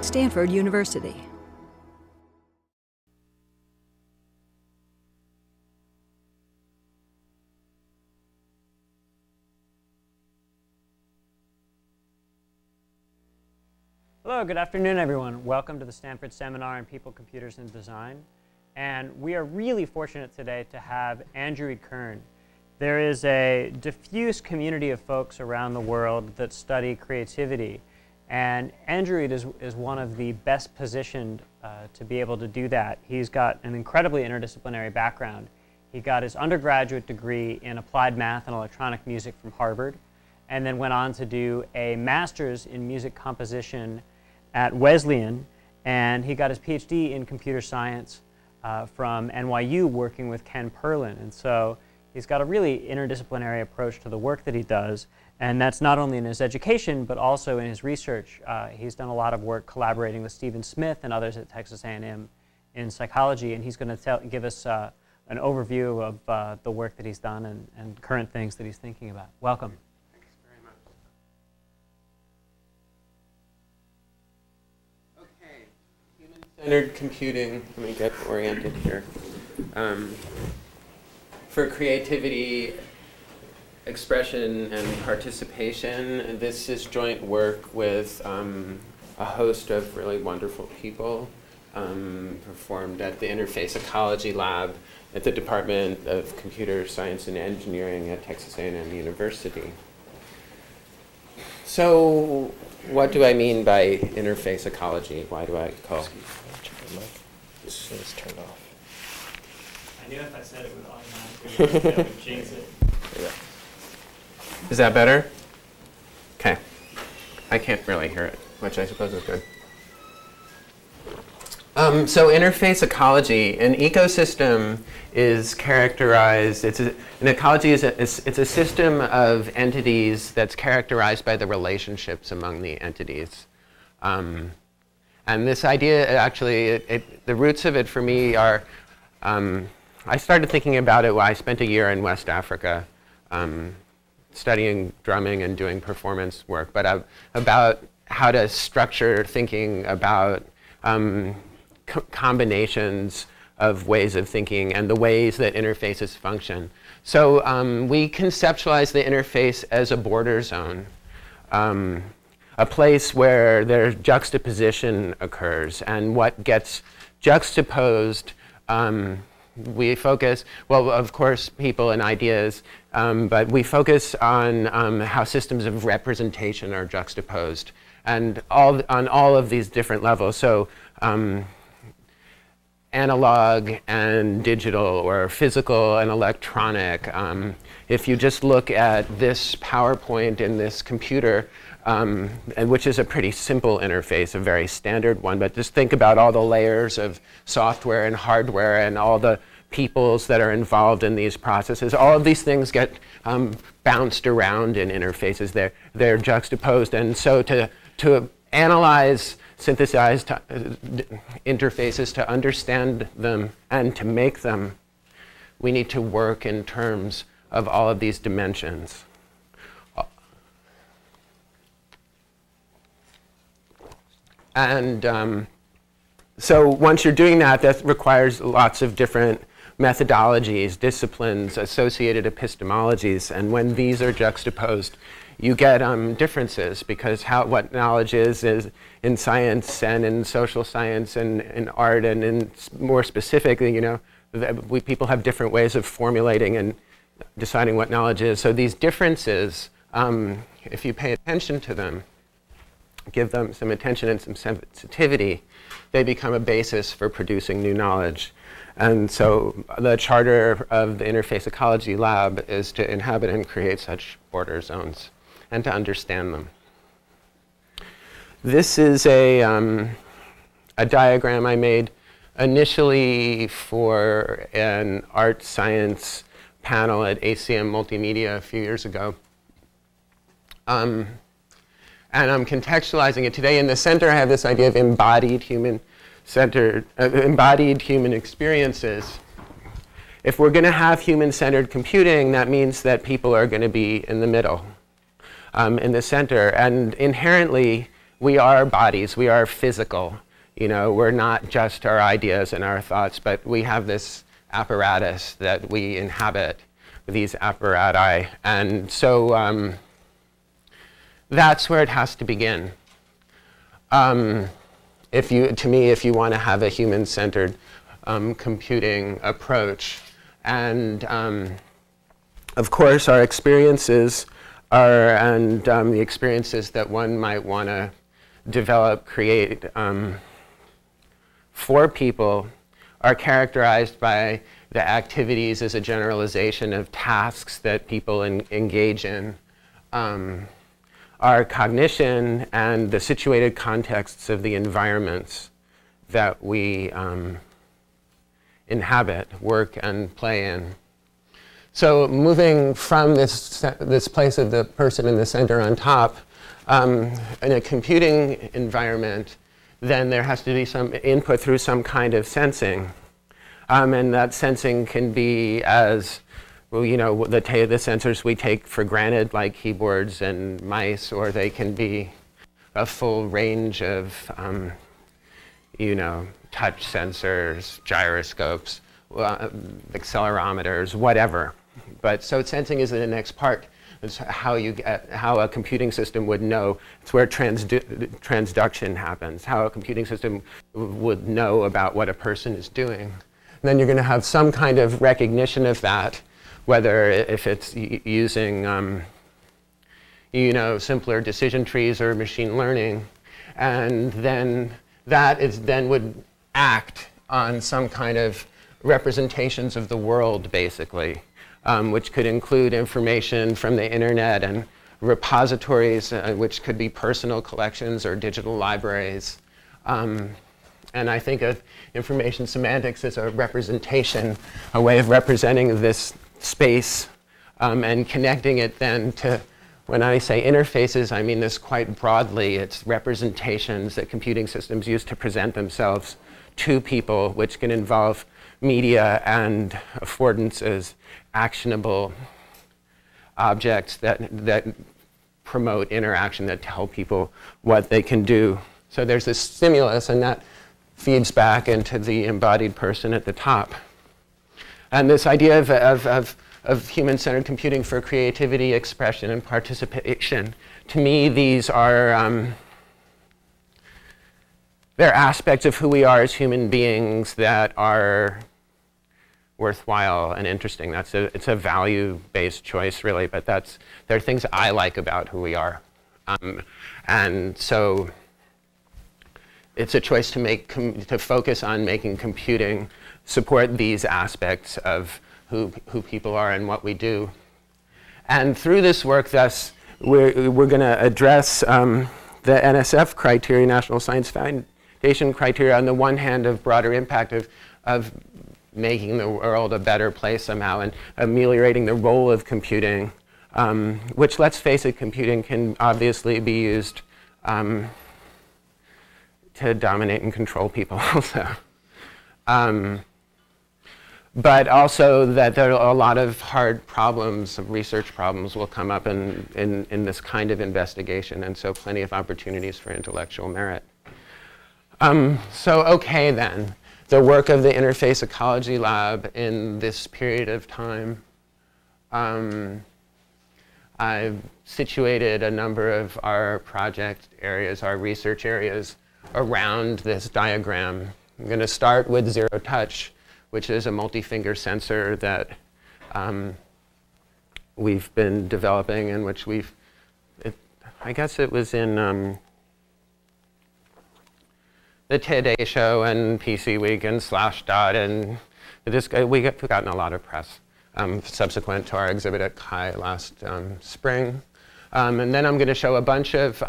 Stanford University. Hello, good afternoon, everyone. Welcome to the Stanford Seminar on People, Computers, and Design. And we are really fortunate today to have Andruid Kerne. There is a diffuse community of folks around the world that study creativity. And Andruid is one of the best positioned to be able to do that. He's got an incredibly interdisciplinary background. He got his undergraduate degree in applied math and electronic music from Harvard, and then went on to do a master's in music composition at Wesleyan, and he got his PhD in computer science from NYU, working with Ken Perlin. And so he's got a really interdisciplinary approach to the work that he does, and that's not only in his education, but also in his research. He's done a lot of work collaborating with Stephen Smith and others at Texas A&M in psychology, and he's going to give us an overview of the work that he's done and current things that he's thinking about. Welcome. Thanks very much. Okay, human-centered computing. Let me get oriented here. For creativity, expression, and participation, this is joint work with a host of really wonderful people performed at the Interface Ecology Lab at the Department of Computer Science and Engineering at Texas A&M University. So what do I mean by interface ecology? Why do I call? This is turned off. I knew if I said it would automatically jinx it. Yeah. Is that better? Okay. I can't really hear it, which I suppose is good. So interface ecology, an ecosystem is characterized, an ecology is it's a system of entities that's characterized by the relationships among the entities. And this idea, actually, the roots of it for me are, I started thinking about it when I spent a year in West Africa studying drumming and doing performance work, but about how to structure thinking about combinations of ways of thinking and the ways that interfaces function. So we conceptualize the interface as a border zone, a place where there's juxtaposition occurs, and what gets juxtaposed, we focus, well, of course, people and ideas, but we focus on how systems of representation are juxtaposed, and on all of these different levels. So analog and digital, or physical and electronic. If you just look at this PowerPoint in this computer, and which is a pretty simple interface, a very standard one, but just think about all the layers of software and hardware and all the peoples that are involved in these processes. All of these things get bounced around in interfaces. They're juxtaposed, and so to analyze, synthesize interfaces, to understand them and to make them, we need to work in terms of all of these dimensions. And so once you're doing that, that requires lots of different methodologies, disciplines, associated epistemologies, and when these are juxtaposed, you get differences, because what knowledge is in science and in social science and in art, and in more specifically, you know, people have different ways of formulating and deciding what knowledge is. So these differences, if you pay attention to them, give them some attention and some sensitivity, they become a basis for producing new knowledge. And so the charter of the Interface Ecology Lab is to inhabit and create such border zones and to understand them. This is a diagram I made initially for an art science panel at ACM Multimedia a few years ago. And I'm contextualizing it today. In the center, I have this idea of embodied human experiences. If we're going to have human-centered computing, that means that people are going to be in the middle, in the center. And inherently, we are bodies, we are physical. You know, we're not just our ideas and our thoughts, but we have this apparatus that we inhabit, these apparati. And so that's where it has to begin. To me, if you want to have a human-centered computing approach. And of course, our experiences are, and the experiences that one might want to develop, create for people are characterized by the activities as a generalization of tasks that people engage in, our cognition, and the situated contexts of the environments that we inhabit, work, and play in. So moving from this place of the person in the center on top, in a computing environment, then there has to be some input through some kind of sensing. And that sensing can be as, well, you know, the sensors we take for granted, like keyboards and mice, or they can be a full range of, you know, touch sensors, gyroscopes, accelerometers, whatever. But so sensing is the next part. It's how a computing system would know. It's where transduction happens, how a computing system would know about what a person is doing. And then you're going to have some kind of recognition of that, whether if it's using you know, simpler decision trees or machine learning. And then that would act on some kind of representations of the world, basically. Which could include information from the internet and repositories, which could be personal collections or digital libraries. And I think of information semantics as a representation, a way of representing this space and connecting it then to, when I say interfaces, I mean this quite broadly. It's representations that computing systems use to present themselves to people, which can involve media and affordances, actionable objects that promote interaction, that tell people what they can do. So there's this stimulus, and that feeds back into the embodied person at the top. And this idea of human-centered computing for creativity, expression, and participation, to me, these are they're aspects of who we are as human beings that are worthwhile and interesting. It's a value-based choice, really, but there are things I like about who we are. And so it's a choice to focus on making computing support these aspects of who people are and what we do. And through this work, thus, we're going to address the NSF criteria, National Science Foundation criteria, on the one hand of broader impact of making the world a better place somehow and ameliorating the role of computing, which, let's face it, computing can obviously be used to dominate and control people also. But also that there are a lot of hard problems, research problems will come up in this kind of investigation, and so plenty of opportunities for intellectual merit. So okay then. The work of the Interface Ecology Lab in this period of time. I've situated a number of our project areas, our research areas, around this diagram. I'm going to start with ZeroTouch, which is a multi-finger sensor that we've been developing, and which I guess it was in the Today Show and PC Week and Slashdot, and we've gotten a lot of press subsequent to our exhibit at Chi last spring. And then I'm going to show a bunch of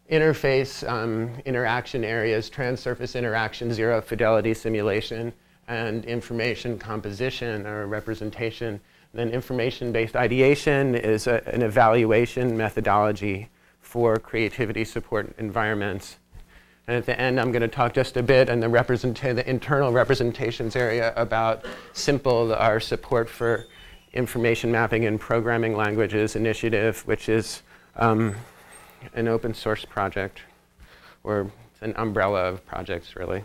interface interaction areas, trans-surface interaction, zero-fidelity simulation, and information composition or representation. And then information-based ideation is an evaluation methodology for creativity support environments. And at the end, I'm going to talk just a bit in the internal representations area about SIMPLE, our support for information mapping and programming languages initiative, which is an open source project, or an umbrella of projects, really.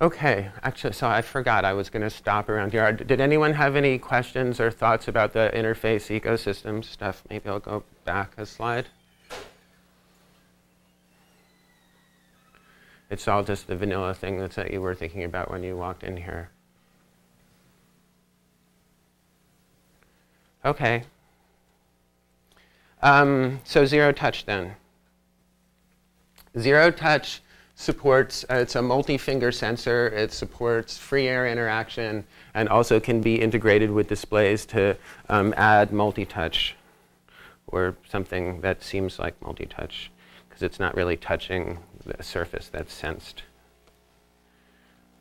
Okay, actually, so I forgot I was going to stop around here. Did anyone have any questions or thoughts about the interface ecosystem stuff? Maybe I'll go back a slide. It's all just the vanilla thing that you were thinking about when you walked in here. Okay. So ZeroTouch then. ZeroTouch supports, it's a multi-finger sensor. It supports free air interaction and also can be integrated with displays to add multi-touch, or something that seems like multi-touch, because it's not really touching the surface that's sensed.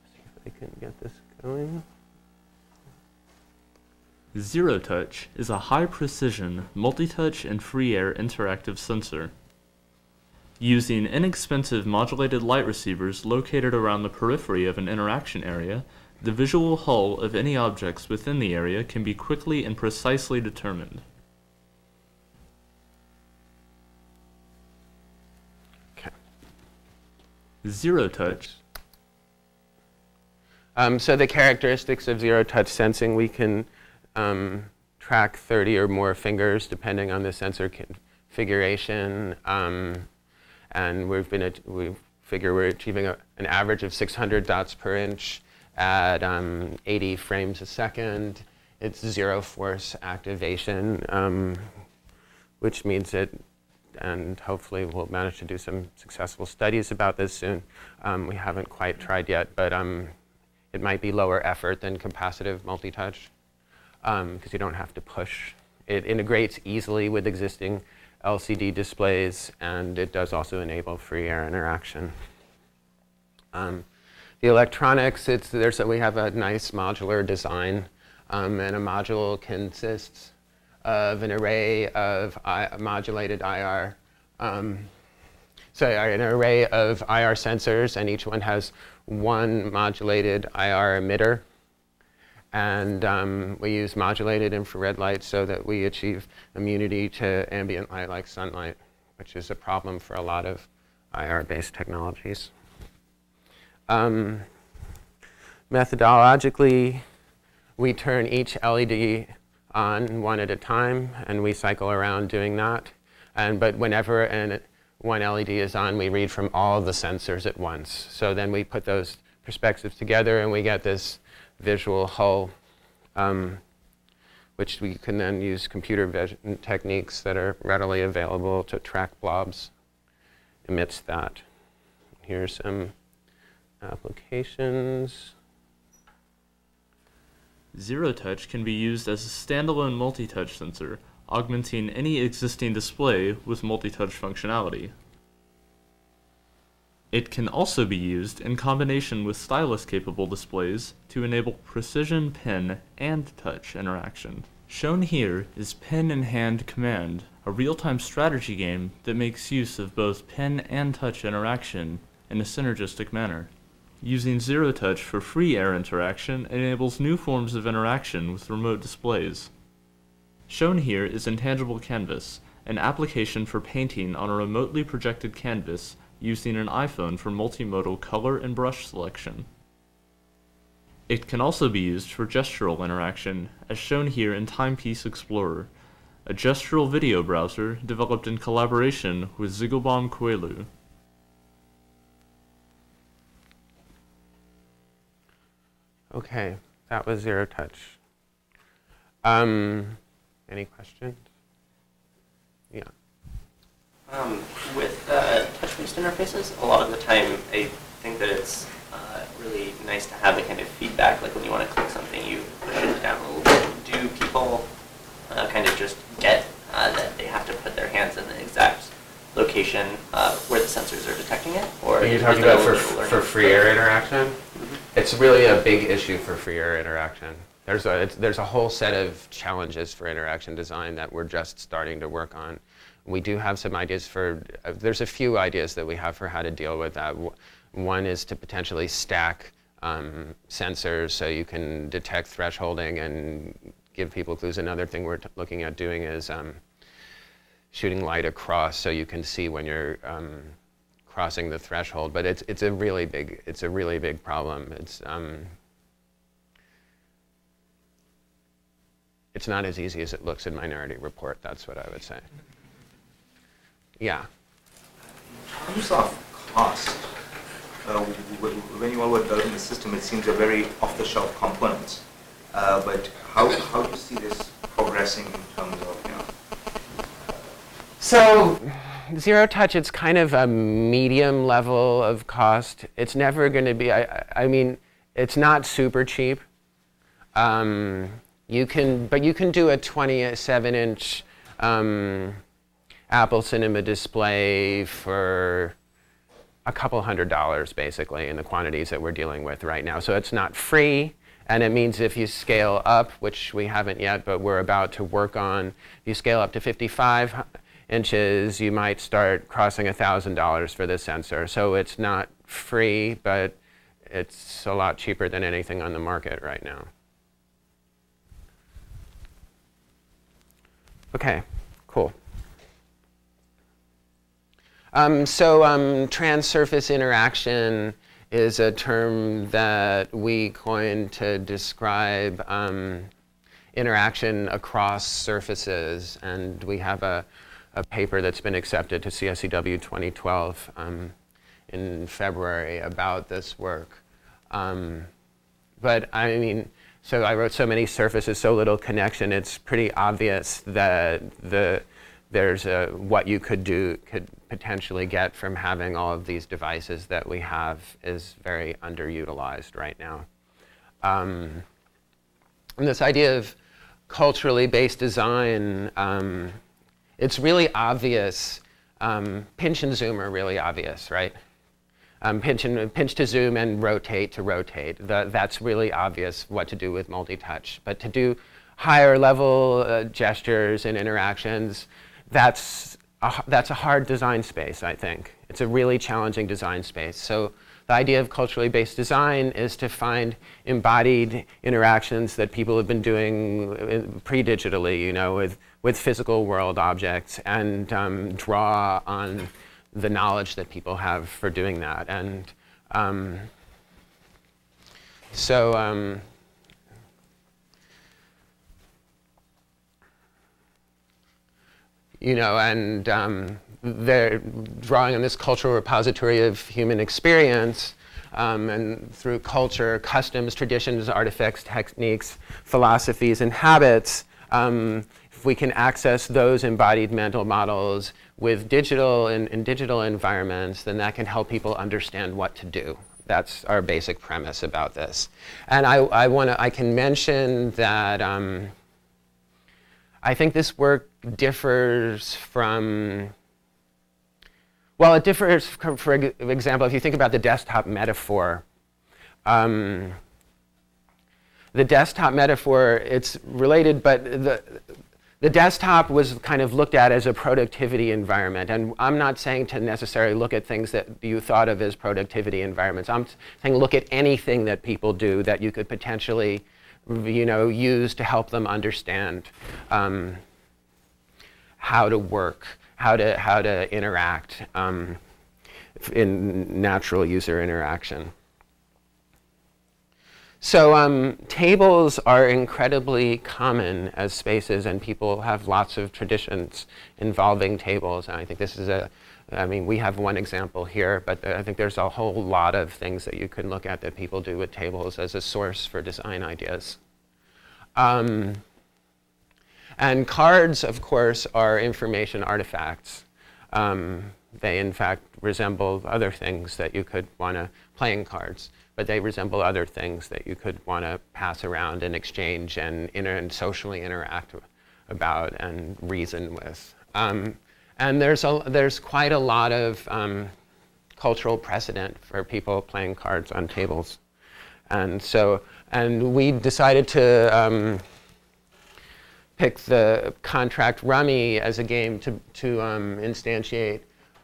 Let's see if I can get this going. ZeroTouch is a high-precision, multi-touch and free air interactive sensor. Using inexpensive modulated light receivers located around the periphery of an interaction area, the visual hull of any objects within the area can be quickly and precisely determined. Okay. ZeroTouch. So the characteristics of zero-touch sensing, we can track 30 or more fingers depending on the sensor configuration. And we figure we're achieving an average of 600 dots per inch at 80 frames a second. It's zero force activation, which means it, and hopefully we'll manage to do some successful studies about this soon. We haven't quite tried yet, but it might be lower effort than capacitive multi-touch, because you don't have to push. It integrates easily with existing LCD displays, and it does also enable free air interaction. The electronics, we have a nice modular design, and a module consists of an array of modulated IR, an array of IR sensors, and each one has one modulated IR emitter. And we use modulated infrared light so that we achieve immunity to ambient light like sunlight, which is a problem for a lot of IR-based technologies. Methodologically, we turn each LED on one at a time, and we cycle around doing that. But whenever one LED is on, we read from all the sensors at once. So then we put those perspectives together, and we get this visual hull, which we can then use computer vision techniques that are readily available to track blobs amidst that. Here's some applications. ZeroTouch can be used as a standalone multi-touch sensor, augmenting any existing display with multi-touch functionality. It can also be used in combination with stylus-capable displays to enable precision pen and touch interaction. Shown here is Pen and Hand Command, a real-time strategy game that makes use of both pen and touch interaction in a synergistic manner. Using ZeroTouch for free air interaction enables new forms of interaction with remote displays. Shown here is Intangible Canvas, an application for painting on a remotely projected canvas using an iPhone for multimodal color and brush selection. It can also be used for gestural interaction, as shown here in Timepiece Explorer, a gestural video browser developed in collaboration with Zigglebom Coelho. Okay, that was ZeroTouch. Any questions? Yeah. With touch-based interfaces, a lot of the time I think that it's really nice to have the kind of feedback, like when you want to click something, you push it down a little bit. Do people kind of just get that they have to put their hands in the exact location where the sensors are detecting it? Or are you talking about for free air interaction? Mm-hmm. It's really a big issue for free air interaction. There's a whole set of challenges for interaction design that we're just starting to work on. We do have some ideas there's a few ideas that we have for how to deal with that. One is to potentially stack sensors so you can detect thresholding and give people clues. Another thing we're looking at doing is shooting light across so you can see when you're crossing the threshold. But it's a really big problem. It's not as easy as it looks in Minority Report. That's what I would say. Yeah. In terms of cost, when you all were developing the system, it seems a very off-the-shelf components. But how do you see this progressing in terms of, you know? So ZeroTouch, it's kind of a medium level of cost. It's never going to be, I mean, it's not super cheap. You can do a 27-inch Apple Cinema display for a couple $100 basically in the quantities that we're dealing with right now. So it's not free, and it means if you scale up, which we haven't yet, but we're about to work on, if you scale up to 55 inches, you might start crossing $1,000 for the sensor. So it's not free, but it's a lot cheaper than anything on the market right now. Okay, cool. Trans-surface interaction is a term that we coined to describe interaction across surfaces, and we have a paper that's been accepted to CSCW 2012 in February about this work. But I mean, so I wrote so many surfaces, so little connection, it's pretty obvious that there's what you could potentially get from having all of these devices that we have is very underutilized right now. And this idea of culturally based design, it's really obvious. Pinch and zoom are really obvious, right? Pinch to zoom and rotate to rotate. That's really obvious what to do with multi-touch. But to do higher level gestures and interactions, that's a hard design space, I think. It's a really challenging design space. So the idea of culturally based design is to find embodied interactions that people have been doing pre-digitally, you know, with physical world objects, and draw on the knowledge that people have for doing that. And you know, and they're drawing on this cultural repository of human experience, and through culture, customs, traditions, artifacts, techniques, philosophies, and habits, if we can access those embodied mental models with digital in digital environments, then that can help people understand what to do. That's our basic premise about this. And I can mention that I think this work differs from, well, it differs from, for example, if you think about the desktop metaphor. The desktop metaphor, it's related, but the desktop was kind of looked at as a productivity environment. And I'm not saying to necessarily look at things that you thought of as productivity environments. I'm saying look at anything that people do that you could potentially, you know, use to help them understand how to work, how to interact in natural user interaction. So tables are incredibly common as spaces, and people have lots of traditions involving tables. And I think this is I mean, we have one example here, but I think there's a whole lot of things that you can look at that people do with tables as a source for design ideas. And cards, of course, are information artifacts. They, in fact, resemble other things that you could want to, playing cards, but they resemble other things that you could want to pass around and exchange and socially interact about and reason with. And there's quite a lot of cultural precedent for people playing cards on tables. And we decided to pick the contract rummy as a game to instantiate.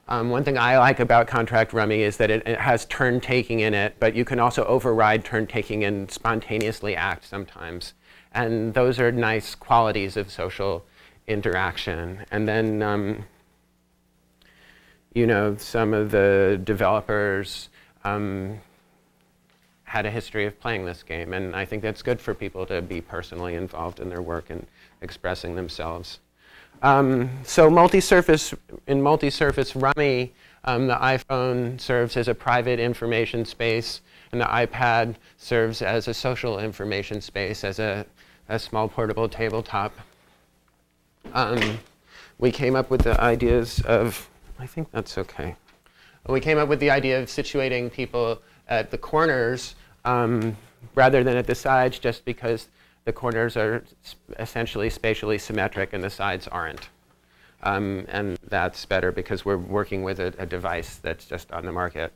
One thing I like about contract rummy is that it has turn taking in it, but you can also override turn taking and spontaneously act sometimes. And those are nice qualities of social interaction. And then, you know, some of the developers had a history of playing this game, and I think that's good for people to be personally involved in their work and expressing themselves. So in multi-surface rummy, the iPhone serves as a private information space, and the iPad serves as a social information space, as a small portable tabletop. We came up with the ideas of, I think that's okay. We came up with the idea of situating people at the corners rather than at the sides, just because the corners are essentially spatially symmetric and the sides aren't. And that's better because we're working with a device that's just on the market.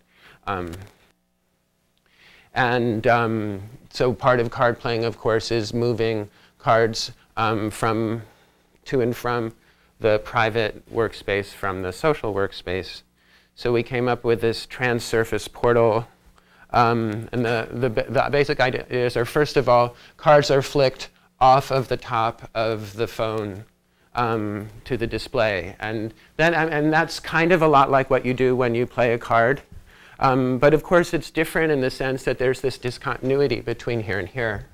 So part of card playing, of course, is moving cards to and from the private workspace from the social workspace. So we came up with this trans-surface portal. And the basic ideas are, first of all, cards are flicked off of the top of the phone to the display. And that's kind of a lot like what you do when you play a card. But of course, it's different in the sense that there's this discontinuity between here and here,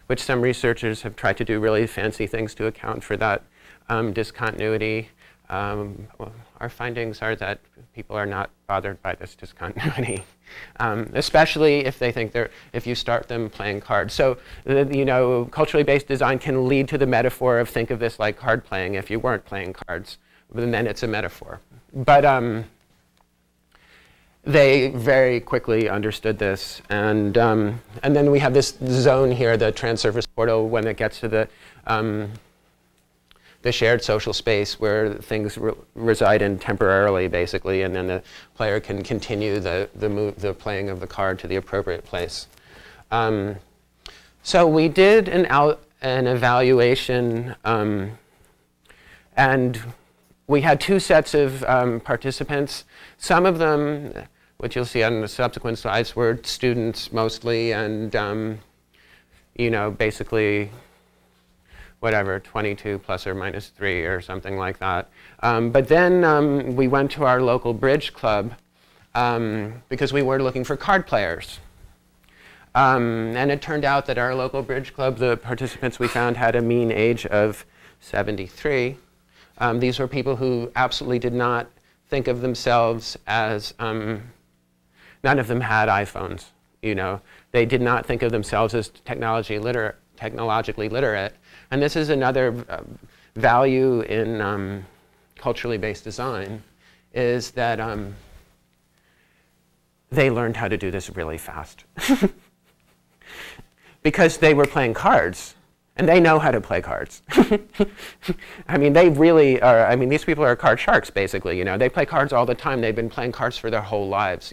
which some researchers have tried to do really fancy things to account for that discontinuity. Well, our findings are that people are not bothered by this discontinuity, especially if they think if you start them playing cards. So, you know, culturally based design can lead to the metaphor of think of this like card playing if you weren't playing cards, and then it's a metaphor. But they very quickly understood this, and then we have this zone here, the trans-surface portal, when it gets to the shared social space where things reside in temporarily, basically, and then the player can continue the playing of the card to the appropriate place. So we did an evaluation, and we had two sets of participants. Some of them, which you'll see on the subsequent slides, were students mostly, and you know, basically, whatever, 22 plus or minus 3 or something like that. But then we went to our local bridge club because we were looking for card players. And it turned out that our local bridge club, the participants we found had a mean age of 73. These were people who absolutely did not think of themselves as, none of them had iPhones, you know. They did not think of themselves as technologically literate. And this is another value in culturally based design, is that they learned how to do this really fast. Because they were playing cards, and they know how to play cards. I mean, they really are, I mean, these people are card sharks, basically, you know. They play cards all the time. They've been playing cards for their whole lives.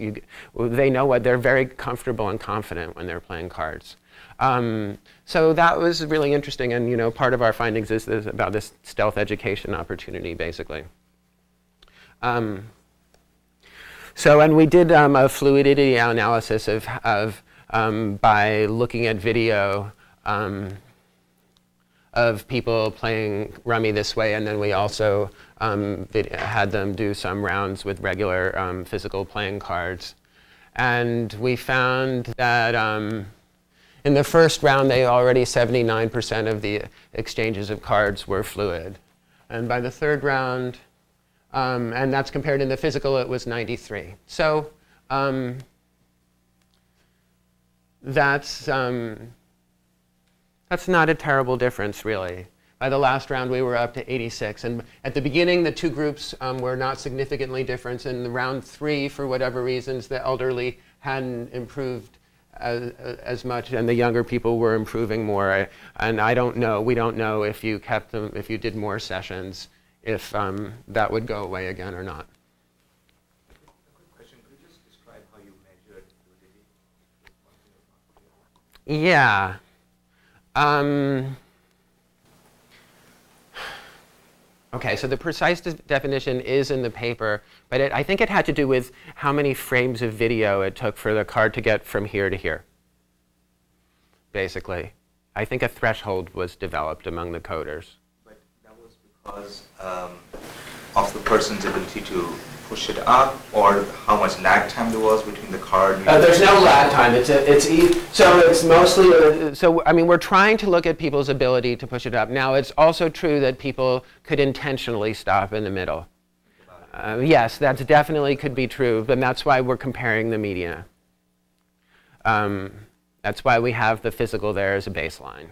They know what, they're very comfortable and confident when they're playing cards. So that was really interesting, and you know, part of our findings is about this stealth education opportunity, basically. And we did a fluidity analysis by looking at video of people playing rummy this way, and then we also had them do some rounds with regular physical playing cards. And we found that in the first round, 79% of the exchanges of cards were fluid. And by the third round, and that's compared in the physical, it was 93. So that's not a terrible difference, really. By the last round, we were up to 86. And at the beginning, the two groups were not significantly different. In the round 3, for whatever reasons, the elderly hadn't improved as much, and the younger people were improving more. And I don't know, we don't know if you kept them, if you did more sessions, if that would go away again or not. A quick question, could you just describe how you measured fluidity? Yeah. Okay, so the precise definition is in the paper, but I think it had to do with how many frames of video it took for the card to get from here to here, basically. I think a threshold was developed among the coders. But that was because of the person's ability to push it up, or how much lag time there was between the card? There's no lag time. So it's mostly, so I mean, we're trying to look at people's ability to push it up. Now, it's also true that people could intentionally stop in the middle. Yes, that definitely could be true, but that's why we're comparing the media. That's why we have the physical there as a baseline.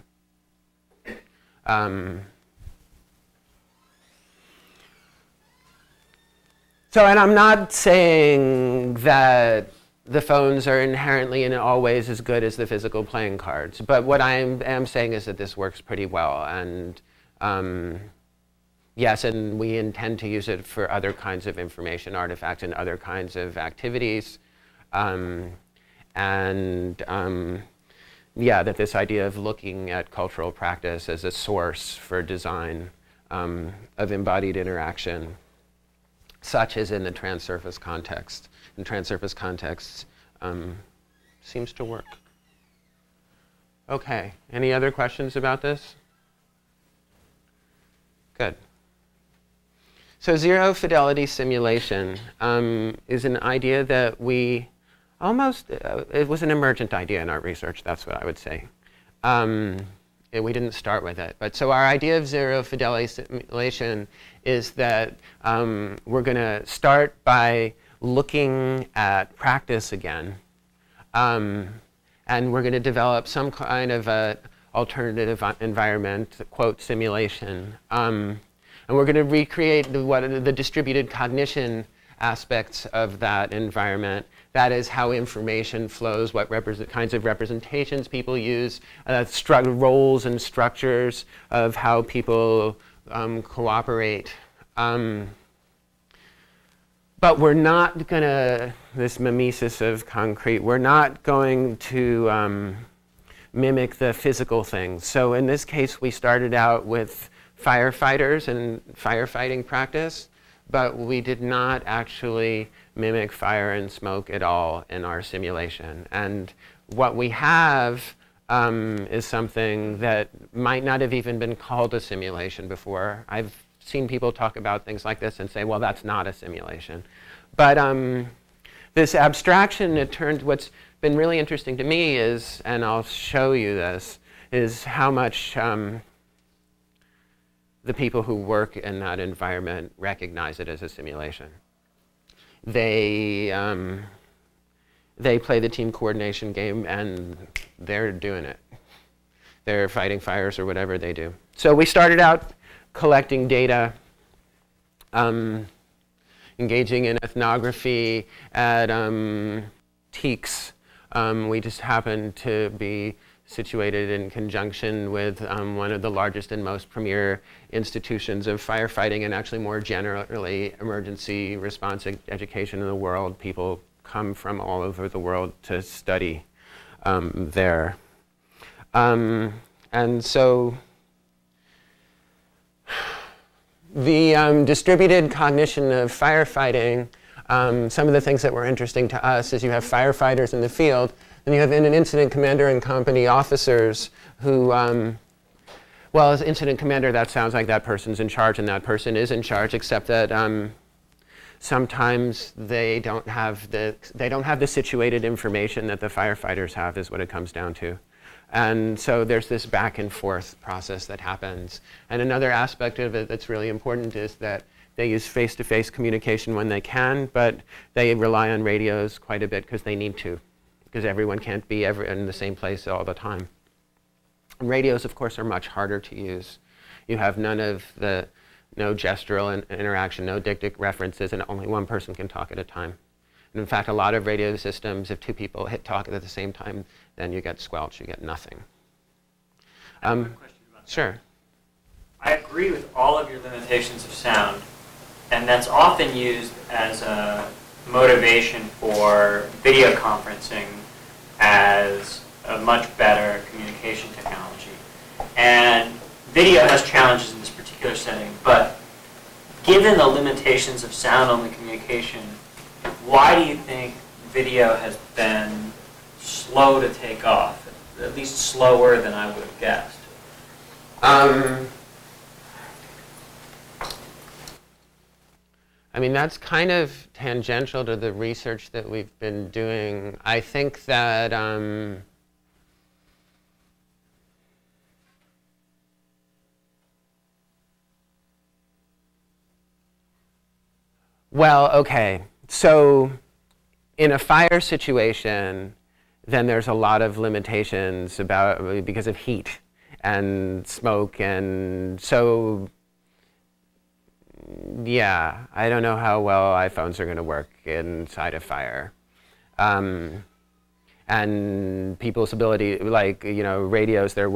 So, and I'm not saying that the phones are inherently and always as good as the physical playing cards, but what I am saying is that this works pretty well, and yes, and we intend to use it for other kinds of information artifacts and other kinds of activities, yeah, that this idea of looking at cultural practice as a source for design of embodied interaction, such as in the trans-surface context. In trans-surface contexts, seems to work. Okay, any other questions about this? Good. So zero-fidelity simulation is an idea that we it was an emergent idea in our research, that's what I would say. We didn't start with it. But so our idea of zero-fidelity simulation is that we're going to start by looking at practice again. And we're going to develop some kind of a alternative environment, quote, simulation. And we're going to recreate the distributed cognition aspects of that environment. That is how information flows, what kinds of representations people use, roles and structures of how people cooperate. But we're not going to, this mimesis of concrete, we're not going to mimic the physical things. So in this case, we started out with firefighters and firefighting practice, but we did not actually mimic fire and smoke at all in our simulation. And what we have is something that might not have even been called a simulation before. I've seen people talk about things like this and say, well, that's not a simulation. But this abstraction, what's been really interesting to me is, and I'll show you this, is how much the people who work in that environment recognize it as a simulation. They play the team coordination game, and they're doing it. They're fighting fires or whatever they do. So we started out collecting data, engaging in ethnography at TEEX. We just happened to be situated in conjunction with one of the largest and most premier institutions of firefighting, and actually more generally emergency response education in the world. People come from all over the world to study there. And so the distributed cognition of firefighting, some of the things that were interesting to us is you have firefighters in the field, and you have an incident commander and company officers who, well, as incident commander, that sounds like that person's in charge, and that person is in charge, except that sometimes they don't have the situated information that the firefighters have, is what it comes down to. And so there's this back and forth process that happens. And another aspect of it that's really important is that they use face-to-face communication when they can, but they rely on radios quite a bit because they need to, because everyone can't be in the same place all the time. And radios, of course, are much harder to use. You have no gestural interaction, no dictic references, and only one person can talk at a time. And in fact, a lot of radio systems, if two people talk at the same time, then you get squelch, you get nothing. I have a question about that. Sure. I agree with all of your limitations of sound, and that's often used as a motivation for video conferencing as a much better communication technology. And video has challenges in this particular setting, but given the limitations of sound-only communication, why do you think video has been slow to take off? at least slower than I would have guessed. I mean, that's kind of tangential to the research that we've been doing. I think that well, okay. So in a fire situation, then there's a lot of limitations because of heat and smoke, and so yeah, I don't know how well iPhones are going to work inside a fire. And people's ability, like, you know, radios they're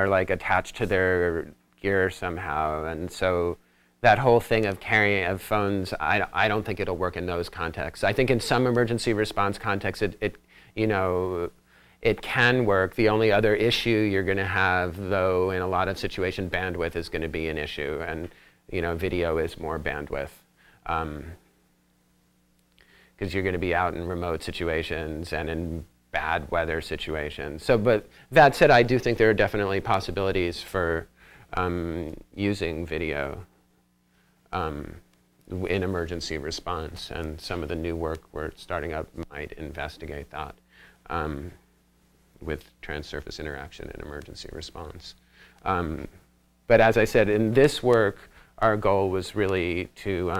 like attached to their gear somehow, and so that whole thing of carrying of phones, I don't think it'll work in those contexts. I think in some emergency response contexts, you know, it can work. The only other issue you're going to have, though, in a lot of situations, bandwidth is going to be an issue, and you know, video is more bandwidth, because you're going to be out in remote situations and in bad weather situations. So, but that said, I do think there are definitely possibilities for using video in emergency response, and some of the new work we're starting up might investigate that with trans-surface interaction in emergency response. But as I said, in this work, our goal was really to,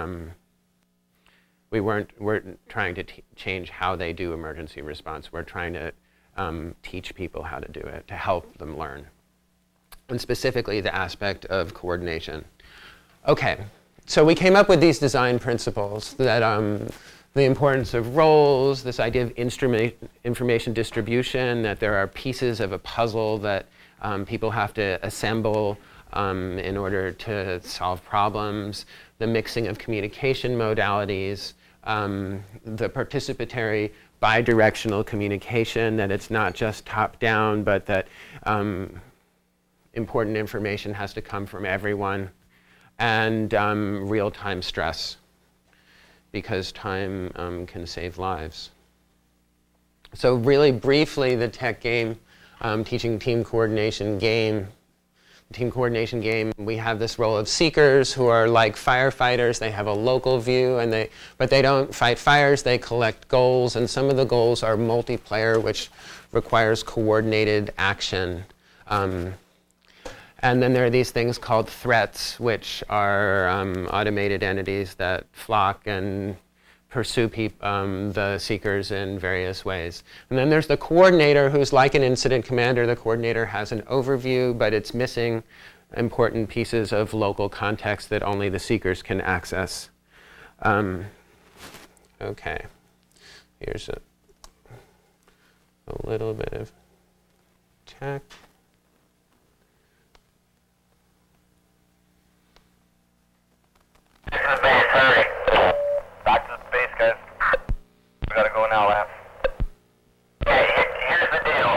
we weren't trying to change how they do emergency response. We're trying to teach people how to do it, to help them learn. And specifically the aspect of coordination. Okay, so we came up with these design principles that the importance of roles, this idea of information distribution, that there are pieces of a puzzle that people have to assemble in order to solve problems, the mixing of communication modalities, the participatory bidirectional communication, that it's not just top-down, but that important information has to come from everyone, and real-time stress, because time can save lives. So really briefly, the tech game, teaching team coordination game, we have this role of seekers who are like firefighters. They have a local view, and but they don't fight fires. They collect goals, and some of the goals are multiplayer, which requires coordinated action. And then there are these things called threats, which are automated entities that flock and pursue the seekers in various ways. And then there's the coordinator, who's like an incident commander. The coordinator has an overview, but it's missing important pieces of local context that only the seekers can access. Okay, here's a little bit of tech. This is Base, hurry. Back to the space, guys. We gotta go now, Lance. Okay, here's the deal.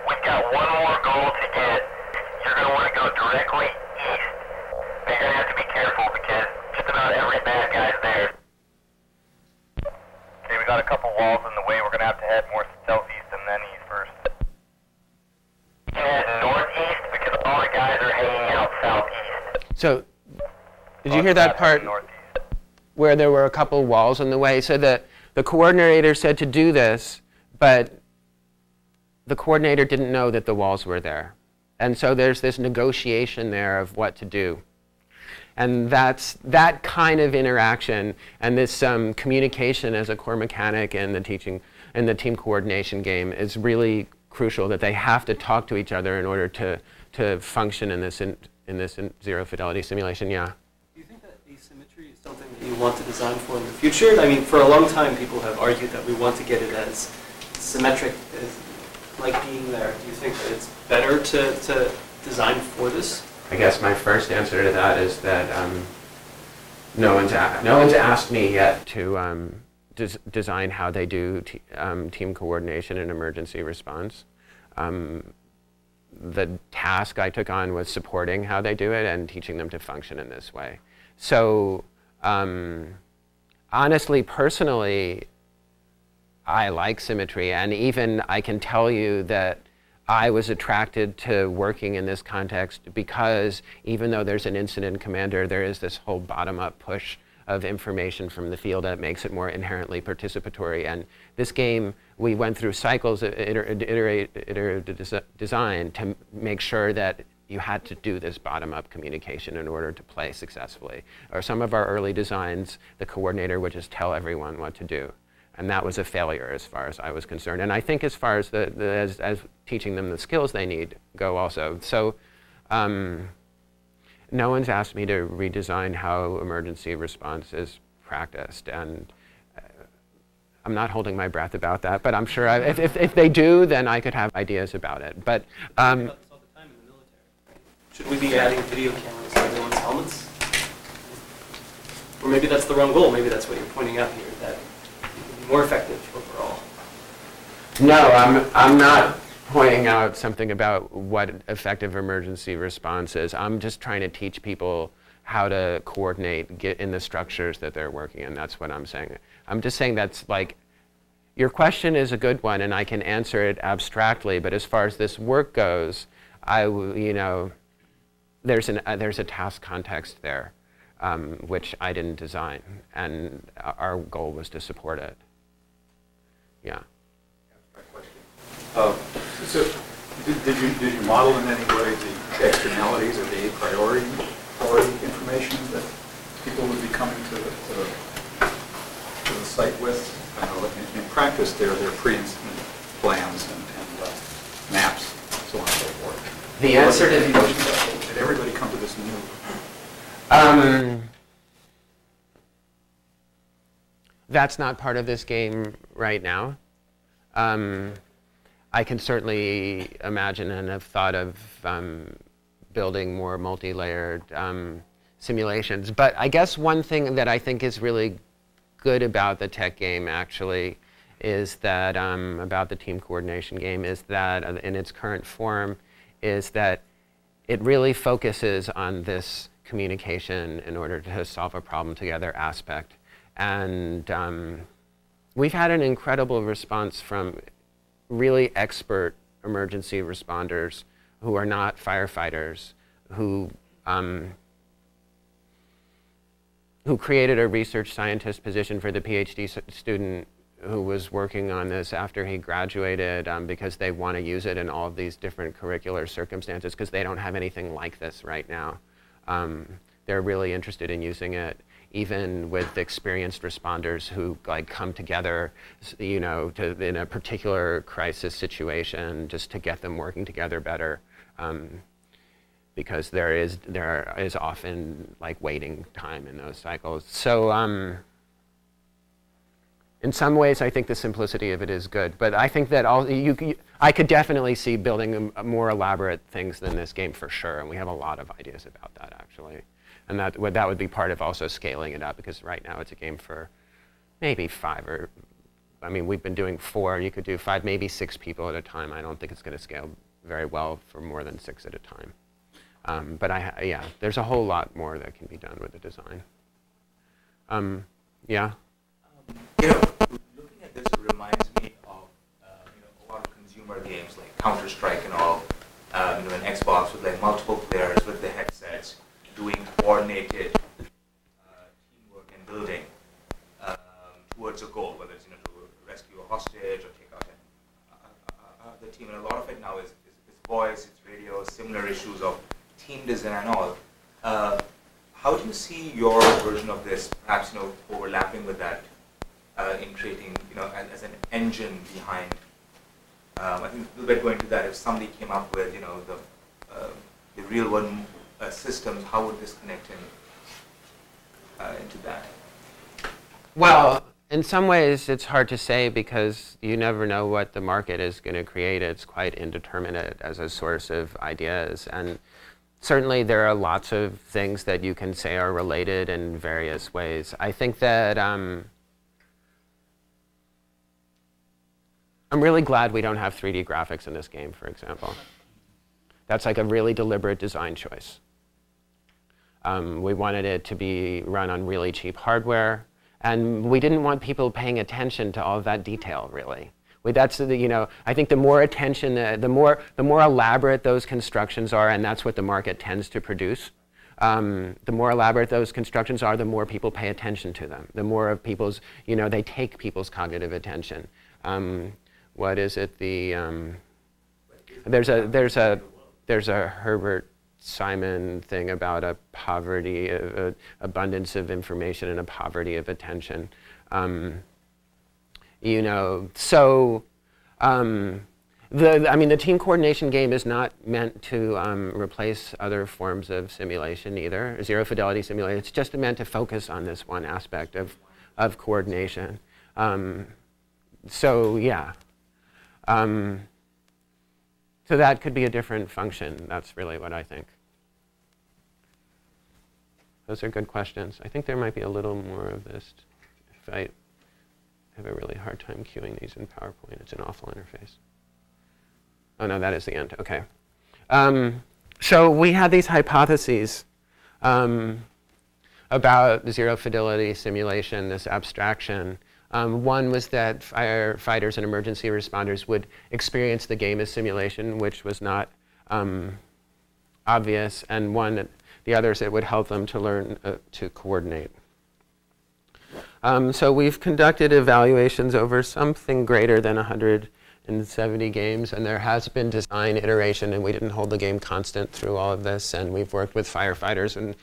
We've got one more goal to get. You're gonna want to go directly east. But you're gonna have to be careful because just about every bad guy's there. Okay, we got a couple walls in the way. We're gonna have to head more southeast and then east first. You can head northeast because all the guys are hanging out southeast. So, did you hear that part where there were a couple walls in the way? So the coordinator said to do this, but the coordinator didn't know that the walls were there. And so there's this negotiation there of what to do. And that's that kind of interaction and this communication as a core mechanic in the team coordination game is really crucial, that they have to talk to each other in order to function in this zero fidelity simulation. Yeah. Do you think that asymmetry is something that you want to design for in the future? I mean, for a long time, people have argued that we want to get it as symmetric as like being there. Do you think that it's better to design for this? I guess my first answer to that is that no one's asked me yet to design how they do team coordination and emergency response. The task I took on was supporting how they do it and teaching them to function in this way. So honestly, personally, I like symmetry, and even I can tell you that I was attracted to working in this context because even though there's an incident commander, there is this whole bottom-up push of information from the field that makes it more inherently participatory. And this game, we went through cycles of iterative design to make sure that you had to do this bottom-up communication in order to play successfully. Or some of our early designs, the coordinator would just tell everyone what to do. And that was a failure as far as I was concerned. And I think as far as, as teaching them the skills they need go also. So no one's asked me to redesign how emergency response is practiced. And I'm not holding my breath about that. But I'm sure if they do, then I could have ideas about it. But should we be adding video cameras to everyone's helmets? Or maybe that's the wrong goal. Maybe that's what you're pointing out here, that it would be more effective overall. No, I'm not pointing out something about what effective emergency response is. I'm just trying to teach people how to coordinate, get in the structures that they're working in. That's what I'm saying. I'm just saying that's like, your question is a good one, and I can answer it abstractly. But as far as this work goes, there's a task context there, which I didn't design, and our goal was to support it. Yeah. So, did you model in any way the externalities or the a priori information that people would be coming to the site with? I know in practice there are pre-incident plans and maps, so on and so forth. The answer to did everybody come to this new? That's not part of this game right now. I can certainly imagine and have thought of building more multi-layered simulations. But I guess one thing that I think is really good about the tech game actually is that, about the team coordination game, is that in its current form, is that it really focuses on this communication in order to solve a problem together aspect. And we've had an incredible response from really expert emergency responders who are not firefighters, who created a research scientist position for the PhD student who was working on this after he graduated because they want to use it in all of these different curricular circumstances because they don't have anything like this right now. They're really interested in using it, even with experienced responders who come together, in a particular crisis situation just to get them working together better. Because there is often waiting time in those cycles. So in some ways, I think the simplicity of it is good. But I think that I could definitely see building more elaborate things than this game for sure. And we have a lot of ideas about that, actually. And that would be part of also scaling it up, because right now it's a game for maybe 5 or, I mean, we've been doing 4. You could do 5, maybe 6 people at a time. I don't think it's going to scale very well for more than 6 at a time. But yeah, there's a whole lot more that can be done with the design. Yeah? Looking at this reminds me of a lot of consumer games like Counter-Strike and all. An Xbox with multiple players with the headsets doing coordinated teamwork and building towards a goal, whether it's to rescue a hostage or take out the team. And a lot of it now is voice, it's radio, similar issues of team design and all. How do you see your version of this, perhaps overlapping with that in creating, as an engine behind? I think a little bit going to that. If somebody came up with, the real world systems, how would this connect into that? Well, in some ways, it's hard to say because you never know what the market is going to create. It's quite indeterminate as a source of ideas. And certainly, there are lots of things that you can say are related in various ways. I think that I'm really glad we don't have 3D graphics in this game, for example. That's a really deliberate design choice. We wanted it to be run on really cheap hardware, and we didn't want people paying attention to all of that detail, really. That's I think the more attention, the more elaborate those constructions are, and that's what the market tends to produce. The more elaborate those constructions are, the more people pay attention to them. The more of people's, they take people's cognitive attention. What is it? There's a Herbert Simon thing about a poverty, abundance of information and a poverty of attention. The team coordination game is not meant to replace other forms of simulation either. Zero-fidelity simulation, it's just meant to focus on this one aspect of coordination. So that could be a different function. That's really what I think. Those are good questions. I think there might be a little more of this if I have a really hard time queuing these in PowerPoint. It's an awful interface. Oh, no, that is the end. OK. So we had these hypotheses about zero-fidelity simulation, this abstraction. One was that firefighters and emergency responders would experience the game as simulation, which was not obvious. And the others, it would help them to learn to coordinate. So we've conducted evaluations over something greater than 170 games, and there has been design iteration, and we didn't hold the game constant through all of this. And we've worked with firefighters and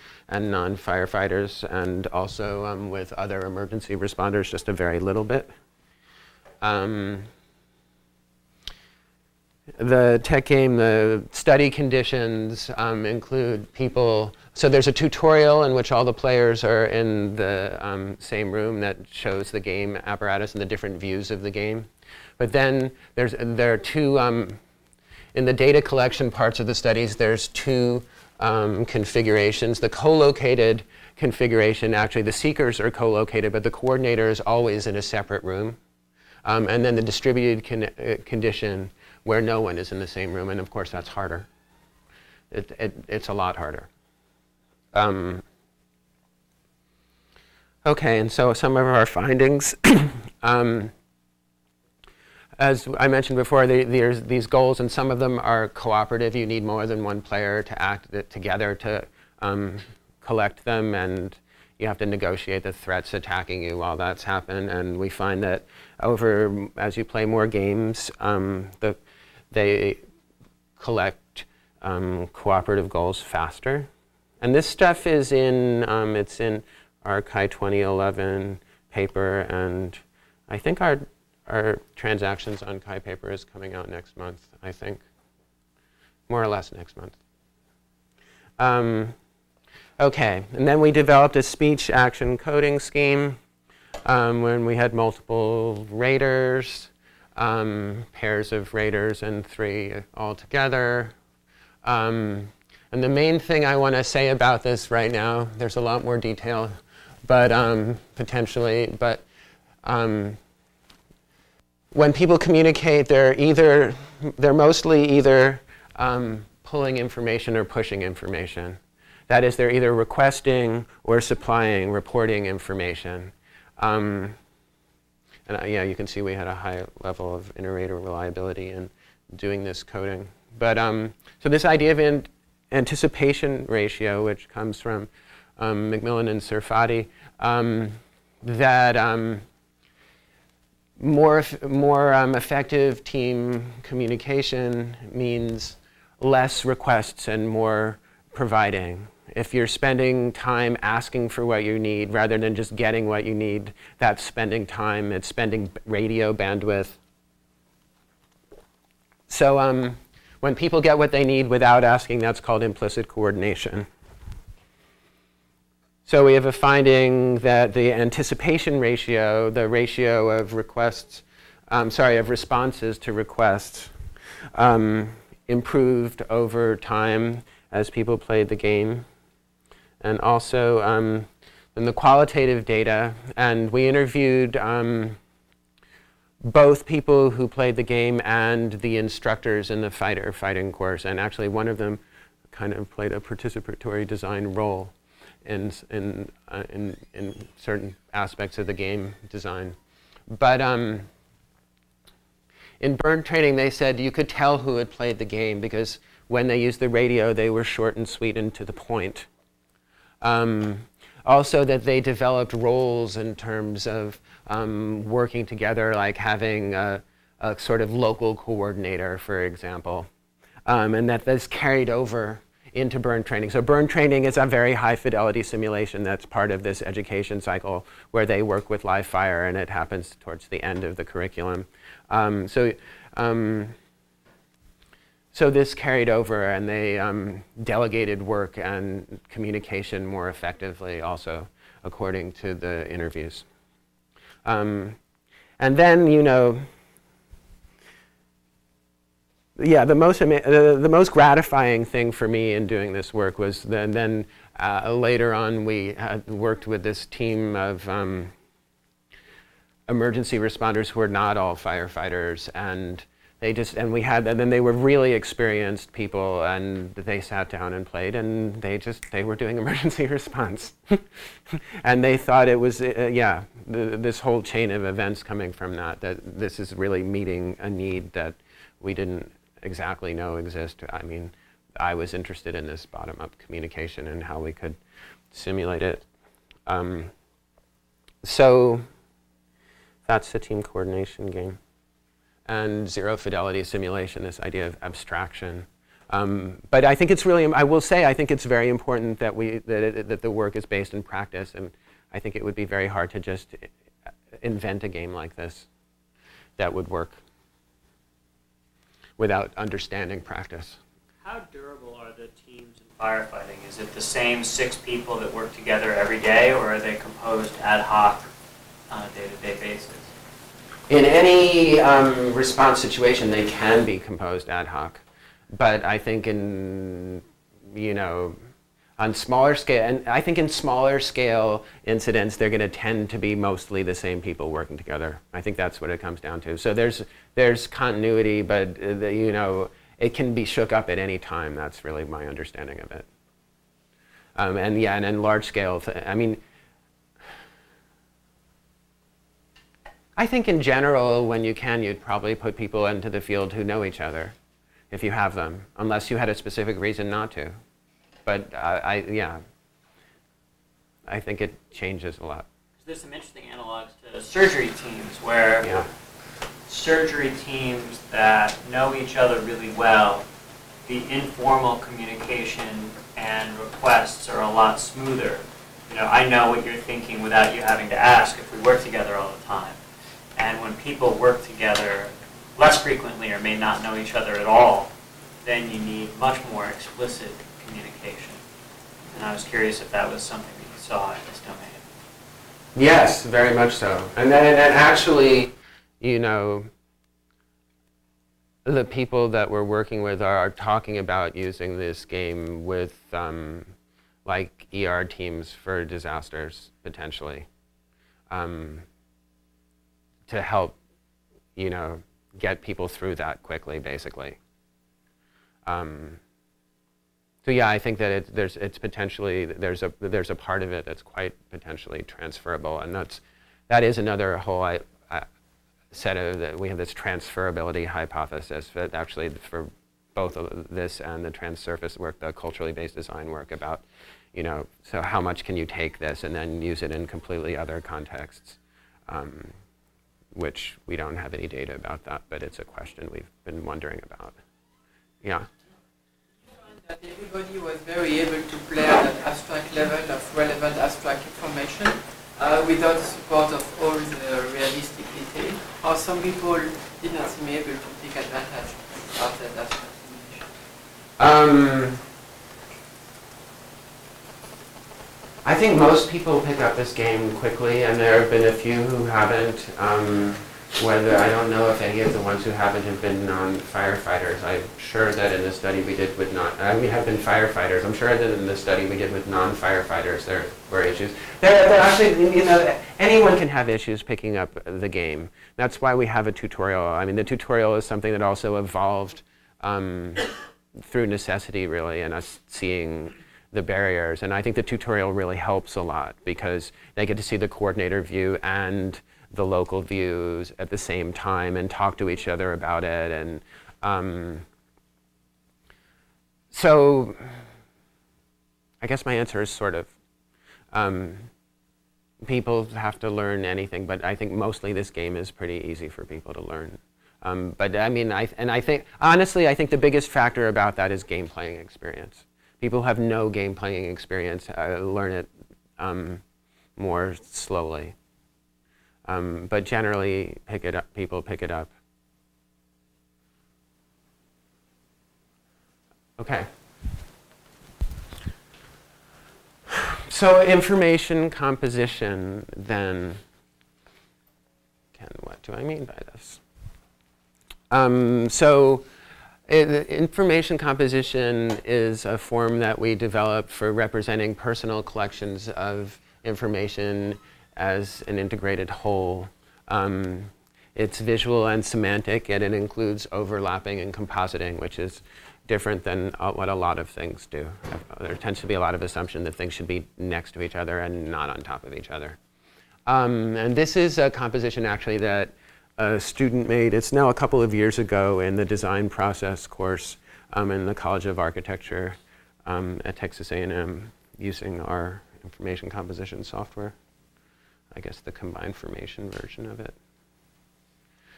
non-firefighters, and also with other emergency responders just a very little bit. The tech game, the study conditions include people. So there's a tutorial in which all the players are in the same room that shows the game apparatus and the different views of the game. But then there are two, in the data collection parts of the studies, there's two configurations. The co-located configuration, actually the seekers are co-located, but the coordinator is always in a separate room. And then the distributed condition where no one is in the same room, and of course that's harder. It's a lot harder. Okay, and so some of our findings. As I mentioned before, there's these goals, and some of them are cooperative. You need more than one player to act together to collect them, and you have to negotiate the threats attacking you while that's happened. And we find that as you play more games, they collect cooperative goals faster. And this stuff is it's in our Chi 2011 paper, and I think our transactions on Chi paper is coming out next month, I think. More or less next month. OK, and then we developed a speech action coding scheme when we had multiple raters, pairs of raters and 3 altogether. And the main thing I want to say about this right now, there's a lot more detail, but potentially, but when people communicate, they're mostly either pulling information or pushing information. That is, they're either requesting or supplying, reporting information. And yeah, you can see we had a high level of inter-rater reliability in doing this coding. But so this idea of anticipation ratio, which comes from McMillan and Serfati, that more effective team communication means less requests and more providing. If you're spending time asking for what you need rather than just getting what you need, that's spending time. It's spending radio bandwidth. So when people get what they need without asking, that's called implicit coordination. So we have a finding that the anticipation ratio, the ratio of responses to requests, improved over time as people played the game. And also in the qualitative data, and we interviewed both people who played the game and the instructors in the fighting course, and actually one of them kind of played a participatory design role in certain aspects of the game design. But in burn training, they said you could tell who had played the game because when they used the radio, they were short and sweet and to the point. Also that they developed roles in terms of working together, like having a sort of local coordinator, for example, and that this carried over into burn training. So burn training is a very high fidelity simulation that's part of this education cycle where they work with live fire, and it happens towards the end of the curriculum. So this carried over, and they delegated work and communication more effectively also, according to the interviews. And then, you know, yeah, the most gratifying thing for me in doing this work was then later on we had worked with this team of emergency responders who were not all firefighters, and then they were really experienced people, and they sat down and played, and they were doing emergency response. And they thought it was, this whole chain of events coming from that this is really meeting a need that we didn't exactly know exist. I mean, I was interested in this bottom-up communication and how we could simulate it. So that's the team coordination game. And zero-fidelity simulation, this idea of abstraction. But I think it's really, I will say, I think it's very important that that the work is based in practice, and I think it would be very hard to just invent a game like this that would work without understanding practice. How durable are the teams in firefighting? Is it the same 6 people that work together every day, or are they composed ad hoc on a day-to-day basis? In any response situation, they can be composed ad hoc. But I think in, you know, on smaller scale, and I think in smaller scale incidents, they're going to tend to be mostly the same people working together. I think that's what it comes down to. So there's continuity, but you know, it can be shook up at any time. That's really my understanding of it. And yeah, and in large scale, I mean, I think in general, when you can, you'd probably put people into the field who know each other, if you have them, unless you had a specific reason not to. But yeah, I think it changes a lot. There's some interesting analogs to surgery teams where surgery teams that know each other really well, the informal communication and requests are a lot smoother. You know, I know what you're thinking without you having to ask if we work together all the time. And when people work together less frequently or may not know each other at all, then you need much more explicit communication. And I was curious if that was something that you saw in this domain. Yes, very much so. And actually, you know, the people that we're working with are talking about using this game with like ER teams for disasters, potentially, to help, you know, get people through that quickly, basically. So yeah, I think that it's potentially, there's a part of it that's quite potentially transferable, and that is another whole set of, we have this transferability hypothesis that actually for both of this and the trans-surface work, the culturally based design work about, you know, so how much can you take this and then use it in completely other contexts, which we don't have any data about that, but it's a question we've been wondering about. Yeah? That everybody was very able to play at an abstract level of relevant abstract information without the support of all the realistic detail, or some people did not seem able to take advantage of that abstract information? I think most people pick up this game quickly, and there have been a few who haven't. I don't know if any of the ones who haven't have been non-firefighters. I'm sure that in the study we did with we have been firefighters. I'm sure that in the study we did with non-firefighters there were issues. There actually, you know, anyone can have issues picking up the game. That's why we have a tutorial. I mean, the tutorial is something that also evolved through necessity, really, and us seeing the barriers. And I think the tutorial really helps a lot because they get to see the coordinator view and the local views at the same time and talk to each other about it. And so I guess my answer is sort of, people have to learn anything, but I think mostly this game is pretty easy for people to learn. But I mean, I think, honestly, I think the biggest factor about that is game playing experience. People who have no game playing experience learn it more slowly. But generally, people pick it up. Okay. So information composition, then, what do I mean by this? Information composition is a form that we developed for representing personal collections of information as an integrated whole. It's visual and semantic, and it includes overlapping and compositing, which is different than what a lot of things do. There tends to be a lot of assumption that things should be next to each other and not on top of each other. And this is a composition actually that a student made. It's now a couple of years ago in the design process course in the College of Architecture at Texas A&M using our information composition software. I guess the combined formation version of it.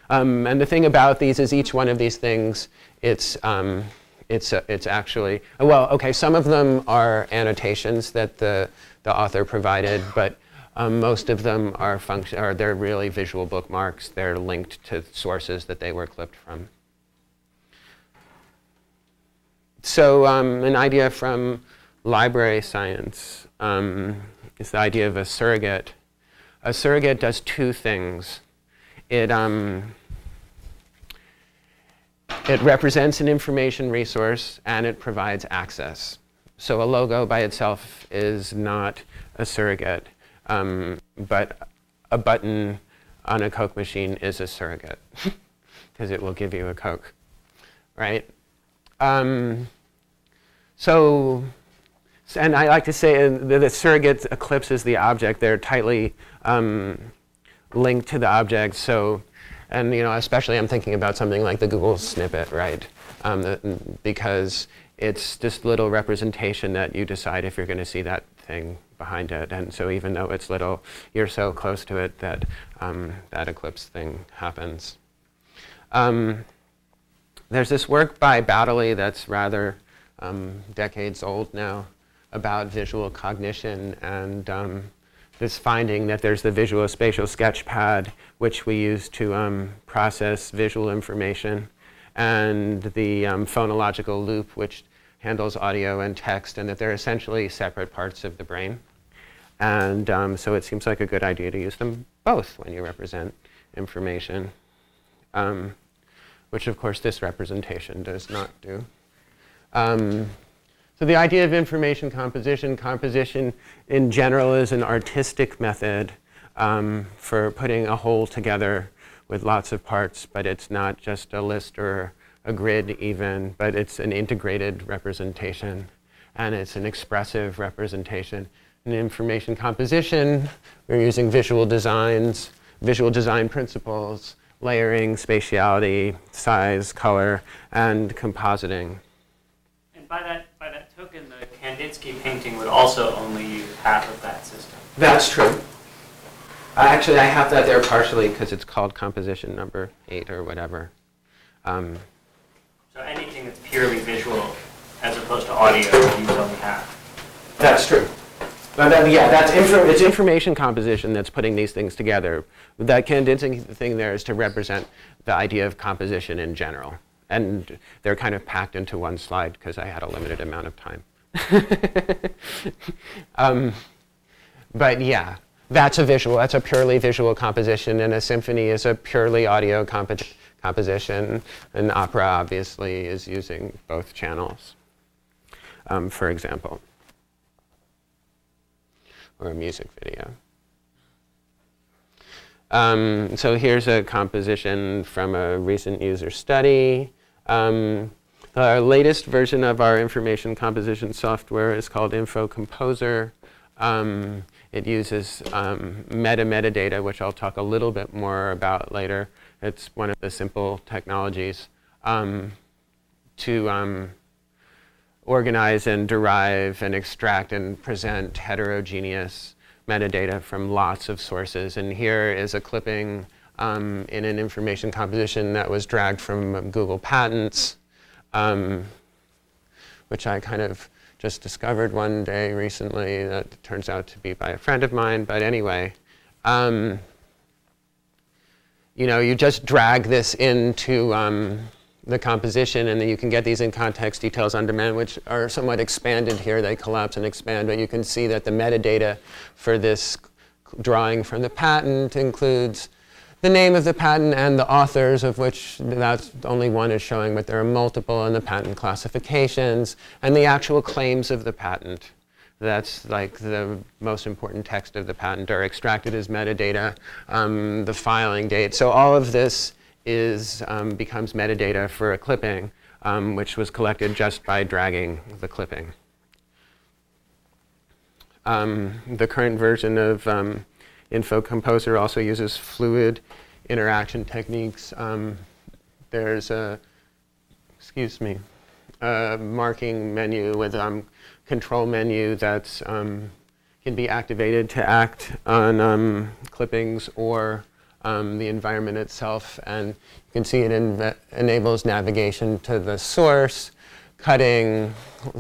And the thing about these is each one of these things, it's actually, well, okay, some of them are annotations that the author provided, but most of them are they're really visual bookmarks. They're linked to sources that they were clipped from. So an idea from library science is the idea of a surrogate. A surrogate does two things. It represents an information resource, and it provides access. So a logo by itself is not a surrogate, but a button on a Coke machine is a surrogate, because it will give you a Coke, right? And I like to say the surrogate eclipses the object. They're tightly linked to the object. So, and especially I'm thinking about something like the Google snippet, right? Because it's this little representation that you decide if you're going to see that thing behind it. And so even though it's little, you're so close to it that that eclipse thing happens. There's this work by Baddeley that's rather decades old now about visual cognition, and this finding that there's the visual spatial sketchpad, which we use to process visual information, and the phonological loop, which handles audio and text, and that they're essentially separate parts of the brain. And so it seems like a good idea to use them both when you represent information, which of course this representation does not do. So the idea of information composition in general is an artistic method for putting a whole together with lots of parts, but it's not just a list or a grid even, but it's an integrated representation, and it's an expressive representation. In information composition, we're using visual design principles, layering, spatiality, size, color, and compositing. And by that token, the Kandinsky painting would also only use half of that system. That's true. Actually, I have that there partially because it's called composition number 8 or whatever. So anything that's purely visual as opposed to audio would use only half. That's true. Yeah, it's information composition that's putting these things together. That Kandinsky thing there is to represent the idea of composition in general. And they're kind of packed into one slide because I had a limited amount of time. But yeah, that's a purely visual composition, and a symphony is a purely audio composition. An opera obviously is using both channels, for example, or a music video. So here's a composition from a recent user study. Our latest version of our information composition software is called Info Composer. It uses metadata, which I'll talk a little bit more about later. It's one of the simple technologies to organize and derive and extract and present heterogeneous metadata from lots of sources. And here is a clipping in an information composition that was dragged from Google Patents, which I kind of just discovered one day recently that turns out to be by a friend of mine. But anyway, you know, you just drag this into the composition, and then you can get these in context details on demand, which are somewhat expanded here. They collapse and expand, but you can see that the metadata for this drawing from the patent includes the name of the patent and the authors, of which that's only one is showing, but there are multiple, in the patent classifications, and the actual claims of the patent. That's like the most important text of the patent are extracted as metadata, the filing date. So all of this is, becomes metadata for a clipping, which was collected just by dragging the clipping. The current version of Info Composer also uses fluid interaction techniques. There's a, marking menu with control menu that's can be activated to act on clippings or the environment itself, and you can see it enables navigation to the source, cutting,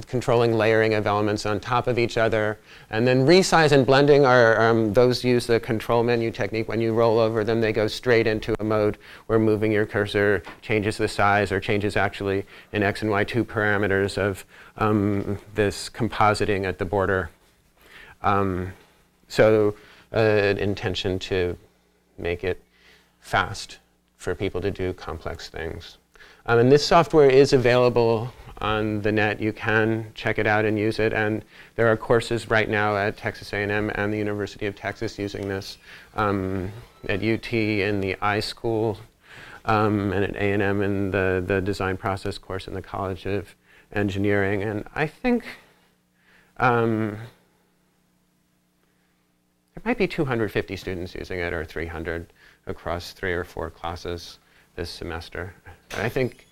controlling layering of elements on top of each other, and then resize and blending are those use the control menu technique. When you roll over them, they go straight into a mode where moving your cursor changes the size or changes actually in X and Y2 parameters of this compositing at the border. So intention to make it fast for people to do complex things. And this software is available on the net. You can check it out and use it. And there are courses right now at Texas A&M and the University of Texas using this. At UT in the iSchool, and at A&M in the design process course in the College of Engineering. And I think there might be 250 students using it, or 300 across 3 or 4 classes this semester. I think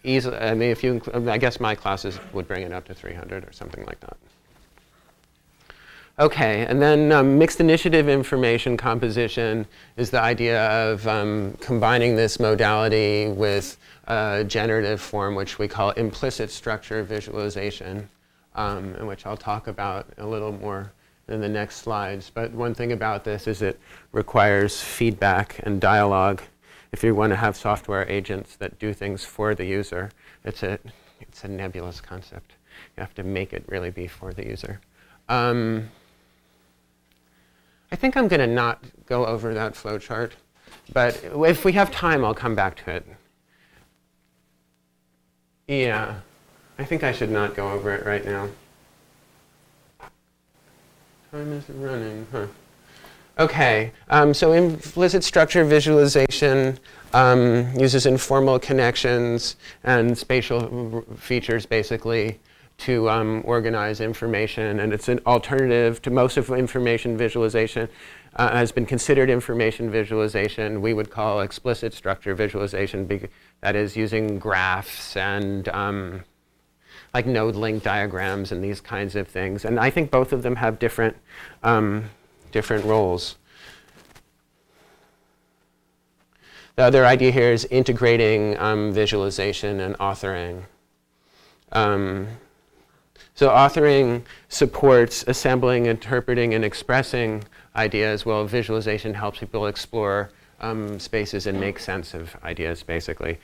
easily, I mean, if you, I guess my classes would bring it up to 300 or something like that. Okay, and then mixed initiative information composition is the idea of combining this modality with a generative form, which we call implicit structure visualization, and which I'll talk about a little more in the next slides. But one thing about this is it requires feedback and dialogue. If you want to have software agents that do things for the user, it's a nebulous concept. You have to make it really be for the user. I think I'm going to not go over that flowchart, but if we have time, I'll come back to it. Yeah, I think I should not go over it right now. Time is running, huh? Okay, so implicit structure visualization uses informal connections and spatial features, basically, to organize information. And it's an alternative to most of information visualization. Has been considered information visualization. We would call explicit structure visualization, that is using graphs and like node link diagrams and these kinds of things. And I think both of them have different roles. The other idea here is integrating visualization and authoring. So authoring supports assembling, interpreting, and expressing ideas, while visualization helps people explore spaces and make sense of ideas, basically.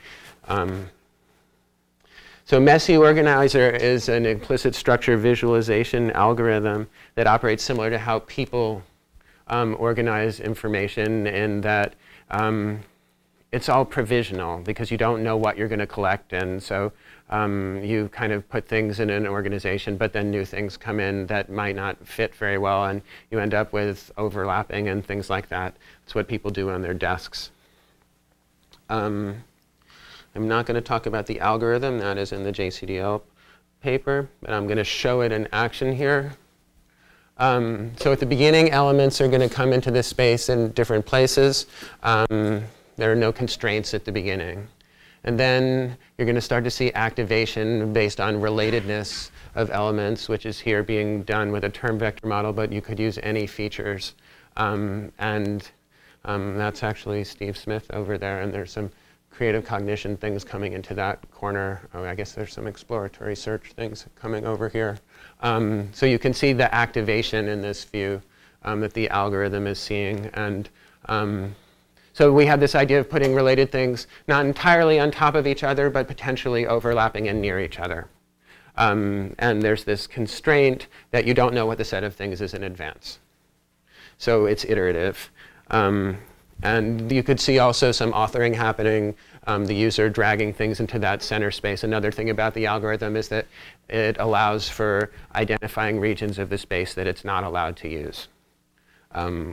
So Messy Organizer is an implicit structure visualization algorithm that operates similar to how people organize information, in that it's all provisional because you don't know what you're going to collect. And so you kind of put things in an organization, but then new things come in that might not fit very well, and you end up with overlapping and things like that. It's what people do on their desks. I'm not going to talk about the algorithm. That is in the JCDL paper, but I'm going to show it in action here. So at the beginning, elements are going to come into this space in different places. There are no constraints at the beginning. And then you're going to start to see activation based on relatedness of elements, which is here being done with a term vector model, but you could use any features. That's actually Steve Smith over there, and there's some creative cognition things coming into that corner. Oh, I guess there's some exploratory search things coming over here. So you can see the activation in this view that the algorithm is seeing. And so we have this idea of putting related things not entirely on top of each other, but potentially overlapping and near each other. And there's this constraint that you don't know what the set of things is in advance. So it's iterative. And you could see also some authoring happening, the user dragging things into that center space. Another thing about the algorithm is that it allows for identifying regions of the space that it's not allowed to use,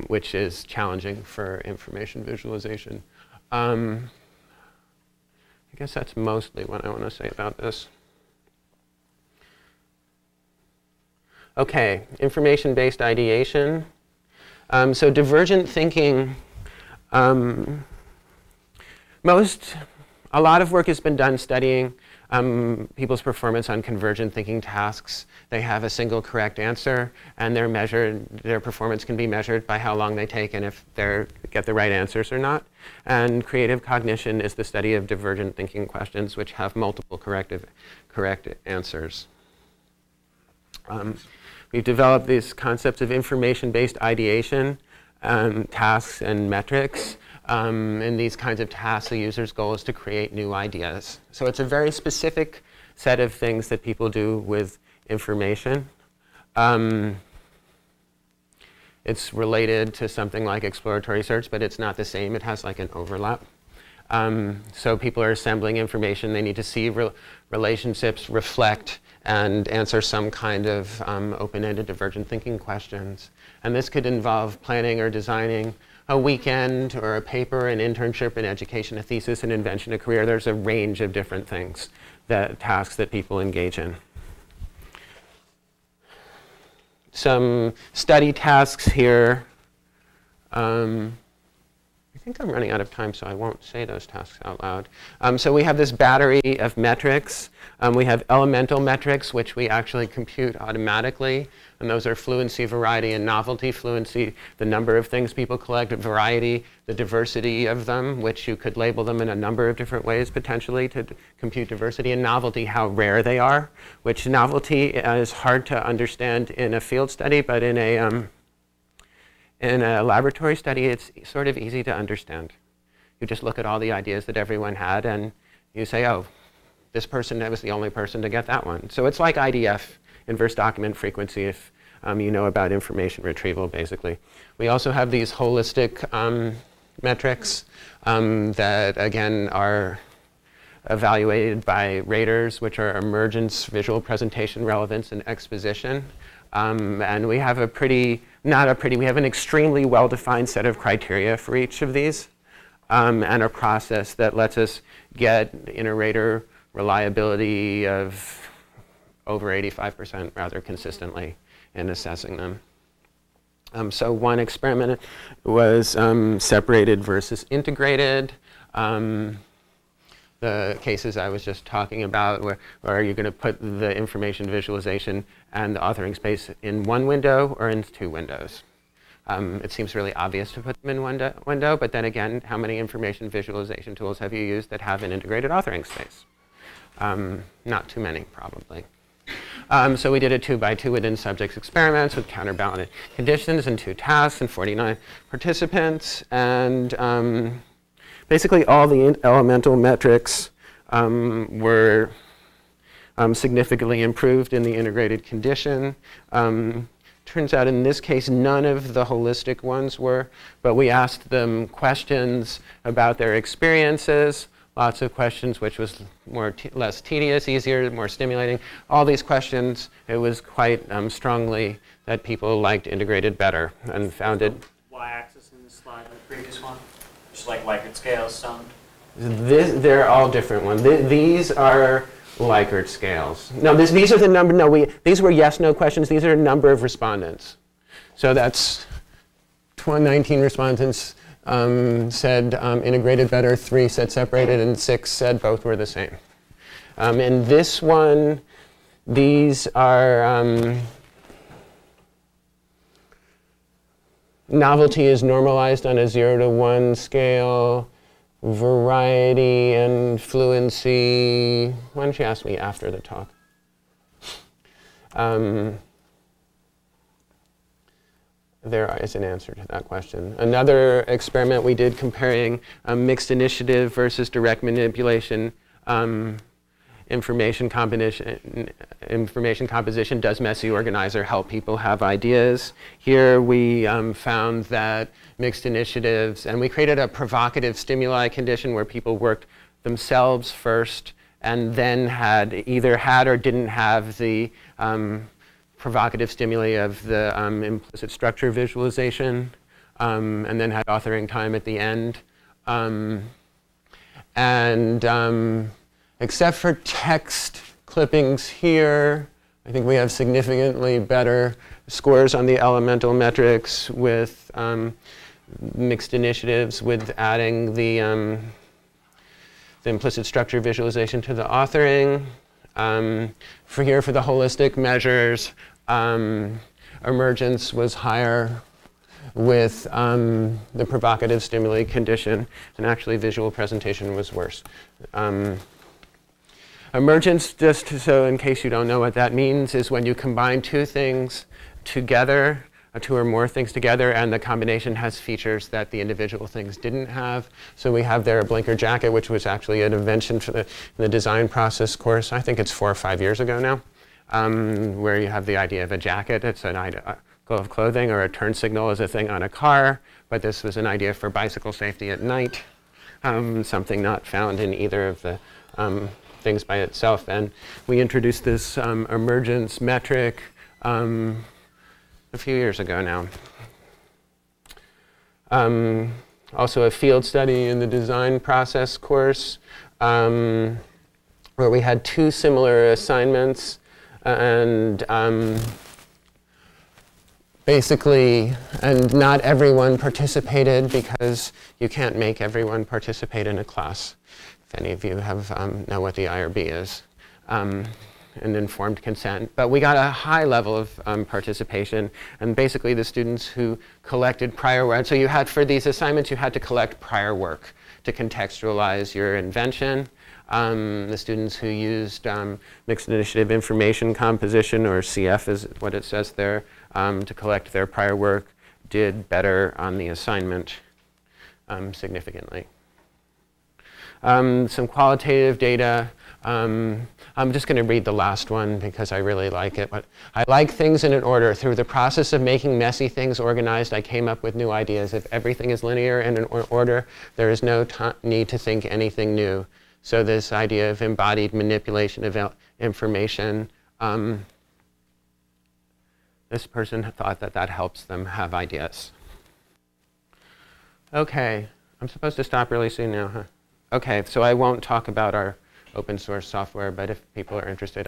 which is challenging for information visualization. I guess that's mostly what I want to say about this. OK, information-based ideation. So divergent thinking, a lot of work has been done studying people's performance on convergent thinking tasks. They have a single correct answer, and their performance can be measured by how long they take and if they get the right answers or not. And creative cognition is the study of divergent thinking questions which have multiple correct answers. We've developed these concepts of information-based ideation, tasks and metrics. In these kinds of tasks, the user's goal is to create new ideas. So it's a very specific set of things that people do with information. It's related to something like exploratory search, but it's not the same. It has like an overlap. So people are assembling information. They need to see relationships, reflect, and answer some kind of open-ended divergent thinking questions. And this could involve planning or designing a weekend or a paper, an internship, an education, a thesis, an invention, a career. There's a range of different things, tasks that people engage in. Some study tasks here. I think I'm running out of time, so I won't say those tasks out loud. So we have this battery of metrics. We have elemental metrics, which we actually compute automatically. And those are fluency, variety, and novelty. Fluency, the number of things people collect. Variety, the diversity of them, which you could label them in a number of different ways, potentially, to compute diversity. And novelty, how rare they are, which novelty is hard to understand in a field study, but in a laboratory study, it's sort of easy to understand. You just look at all the ideas that everyone had, and you say, oh, this person was the only person to get that one. So it's like IDF, inverse document frequency, if you know about information retrieval, basically. We also have these holistic metrics that, again, are evaluated by raters, which are emergence, visual presentation, relevance, and exposition. And we have we have an extremely well-defined set of criteria for each of these, and a process that lets us get in a rater reliability of over 85% rather consistently in assessing them. So one experiment was separated versus integrated. The cases I was just talking about, where you're going to put the information visualization and the authoring space in one window or in two windows. It seems really obvious to put them in one window, but then again, how many information visualization tools have you used that have an integrated authoring space? Not too many, probably. So we did a 2x2 within subjects experiments with counterbalanced conditions and 2 tasks and 49 participants. And basically all the elemental metrics were significantly improved in the integrated condition. Turns out in this case, none of the holistic ones were, but we asked them questions about their experiences. Lots of questions, which was less tedious, easier, more stimulating. All these questions, it was quite strongly that people liked integrated better and found it. Y-axis in this slide, the previous one, just like Likert scales summed. They're all different ones. These are Likert scales. No, these are the number. No, these were yes/no questions. These are a number of respondents. So that's 19 respondents said integrated better, 3 said separated, and 6 said both were the same. In this one, these are novelty is normalized on a 0 to 1 scale. Variety and fluency. Why don't you ask me after the talk? There is an answer to that question. Another experiment we did comparing mixed initiative versus direct manipulation. Information composition, does messy organizer help people have ideas? Here we found that mixed initiatives, and we created a provocative stimuli condition where people worked themselves first and then either had or didn't have the provocative stimuli of the implicit structure visualization, and then had authoring time at the end. Except for text clippings here, I think we have significantly better scores on the elemental metrics with mixed initiatives, with adding the implicit structure visualization to the authoring. For the holistic measures, emergence was higher with the provocative stimuli condition, and actually visual presentation was worse. Emergence, just so in case you don't know what that means, is when you combine 2 things together, 2 or more things together, and the combination has features that the individual things didn't have. So we have there a blinker jacket, which was actually an invention for the design process course. I think it's 4 or 5 years ago now, where you have the idea of a jacket. It's an idea of clothing, or a turn signal is a thing on a car, but this was an idea for bicycle safety at night, something not found in either of the things by itself. And we introduced this emergence metric a few years ago now. Also a field study in the design process course where we had 2 similar assignments, and basically, and not everyone participated because you can't make everyone participate in a class. If any of you have know what the IRB is, and informed consent. But we got a high level of participation, and basically the students who collected prior work. So you had, for these assignments, you had to collect prior work to contextualize your invention. The students who used mixed initiative information composition, or CF is what it says there, to collect their prior work did better on the assignment significantly. Some qualitative data. I'm just going to read the last one because I really like it. But I like things in an order. Through the process of making messy things organized, I came up with new ideas. If everything is linear and in order, there is no need to think anything new. So this idea of embodied manipulation of information, this person thought that that helps them have ideas. Okay, I'm supposed to stop really soon now, huh? Okay, so I won't talk about our open source software, but if people are interested,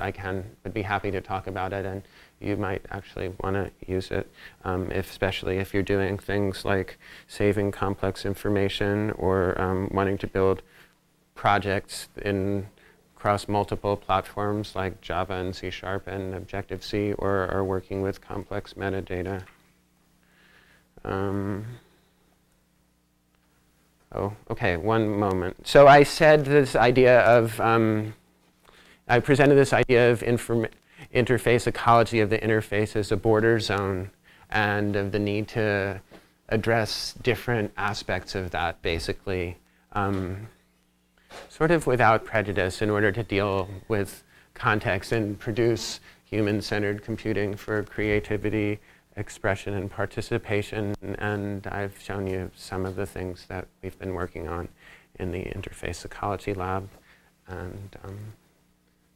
would be happy to talk about it, and you might actually want to use it, especially if you're doing things like saving complex information or wanting to build projects across multiple platforms like Java and C# and Objective-C, or are working with complex metadata. Oh, okay, one moment. So I said this idea of, I presented this idea of interface ecology of the interface as a border zone, and of the need to address different aspects of that, basically, sort of without prejudice, in order to deal with context and produce human-centered computing for creativity, expression, and participation. And I've shown you some of the things that we've been working on in the Interface Ecology Lab. And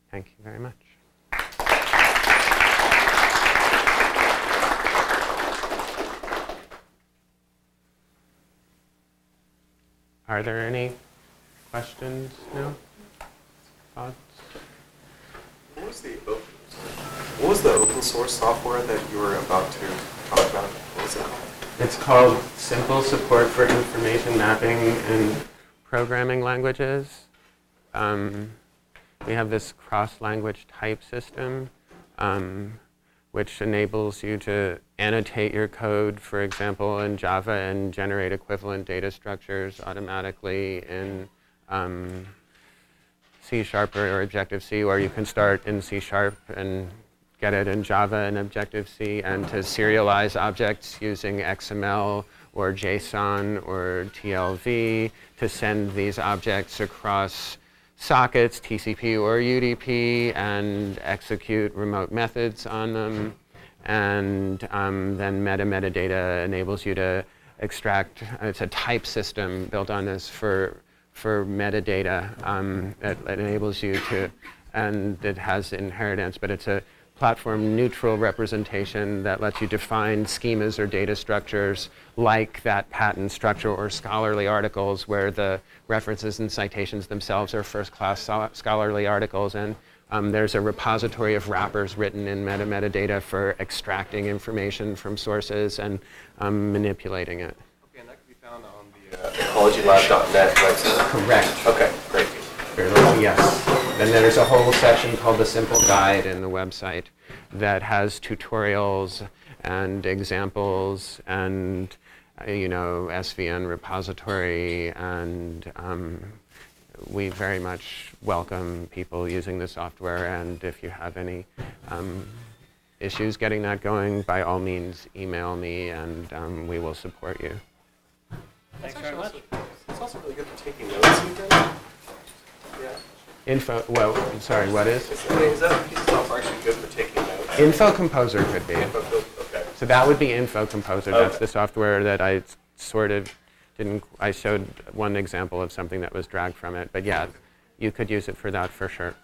thank you very much. Are there any questions? No? Thoughts? What was the open source software that you were about to talked about? What was it called? It's called Simple Support for Information Mapping in Programming Languages. We have this cross-language type system, which enables you to annotate your code, for example, in Java and generate equivalent data structures automatically in C# or Objective-C, or you can start in C# and get it in Java and Objective-C, and to serialize objects using XML or JSON or TLV, to send these objects across sockets, TCP or UDP, and execute remote methods on them. And then metadata enables you to extract, it's a type system built on this for metadata. It enables you to, and it has inheritance, but it's a platform neutral representation that lets you define schemas or data structures like that patent structure or scholarly articles, where the references and citations themselves are first-class scholarly articles. And there's a repository of wrappers written in metadata for extracting information from sources and manipulating it. Okay, and that can be found on the ecologylab.net website? Correct. Okay, great. Yes. Then there's a whole section called the Simple Guide in the website that has tutorials and examples and, SVN repository, and we very much welcome people using the software. And if you have any issues getting that going, by all means, email me, and we will support you. Thanks very much. It's also really good for taking notes, you think? Yeah. I'm sorry, what is? Is that piece of software actually good for taking notes? Info Composer could be. Okay. So that would be Info Composer. That's the software that I sort of didn't, I showed one example of something that was dragged from it. But yeah, you could use it for that for sure.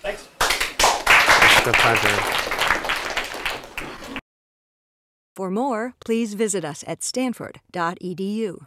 Thanks. It's a pleasure. For more, please visit us at stanford.edu.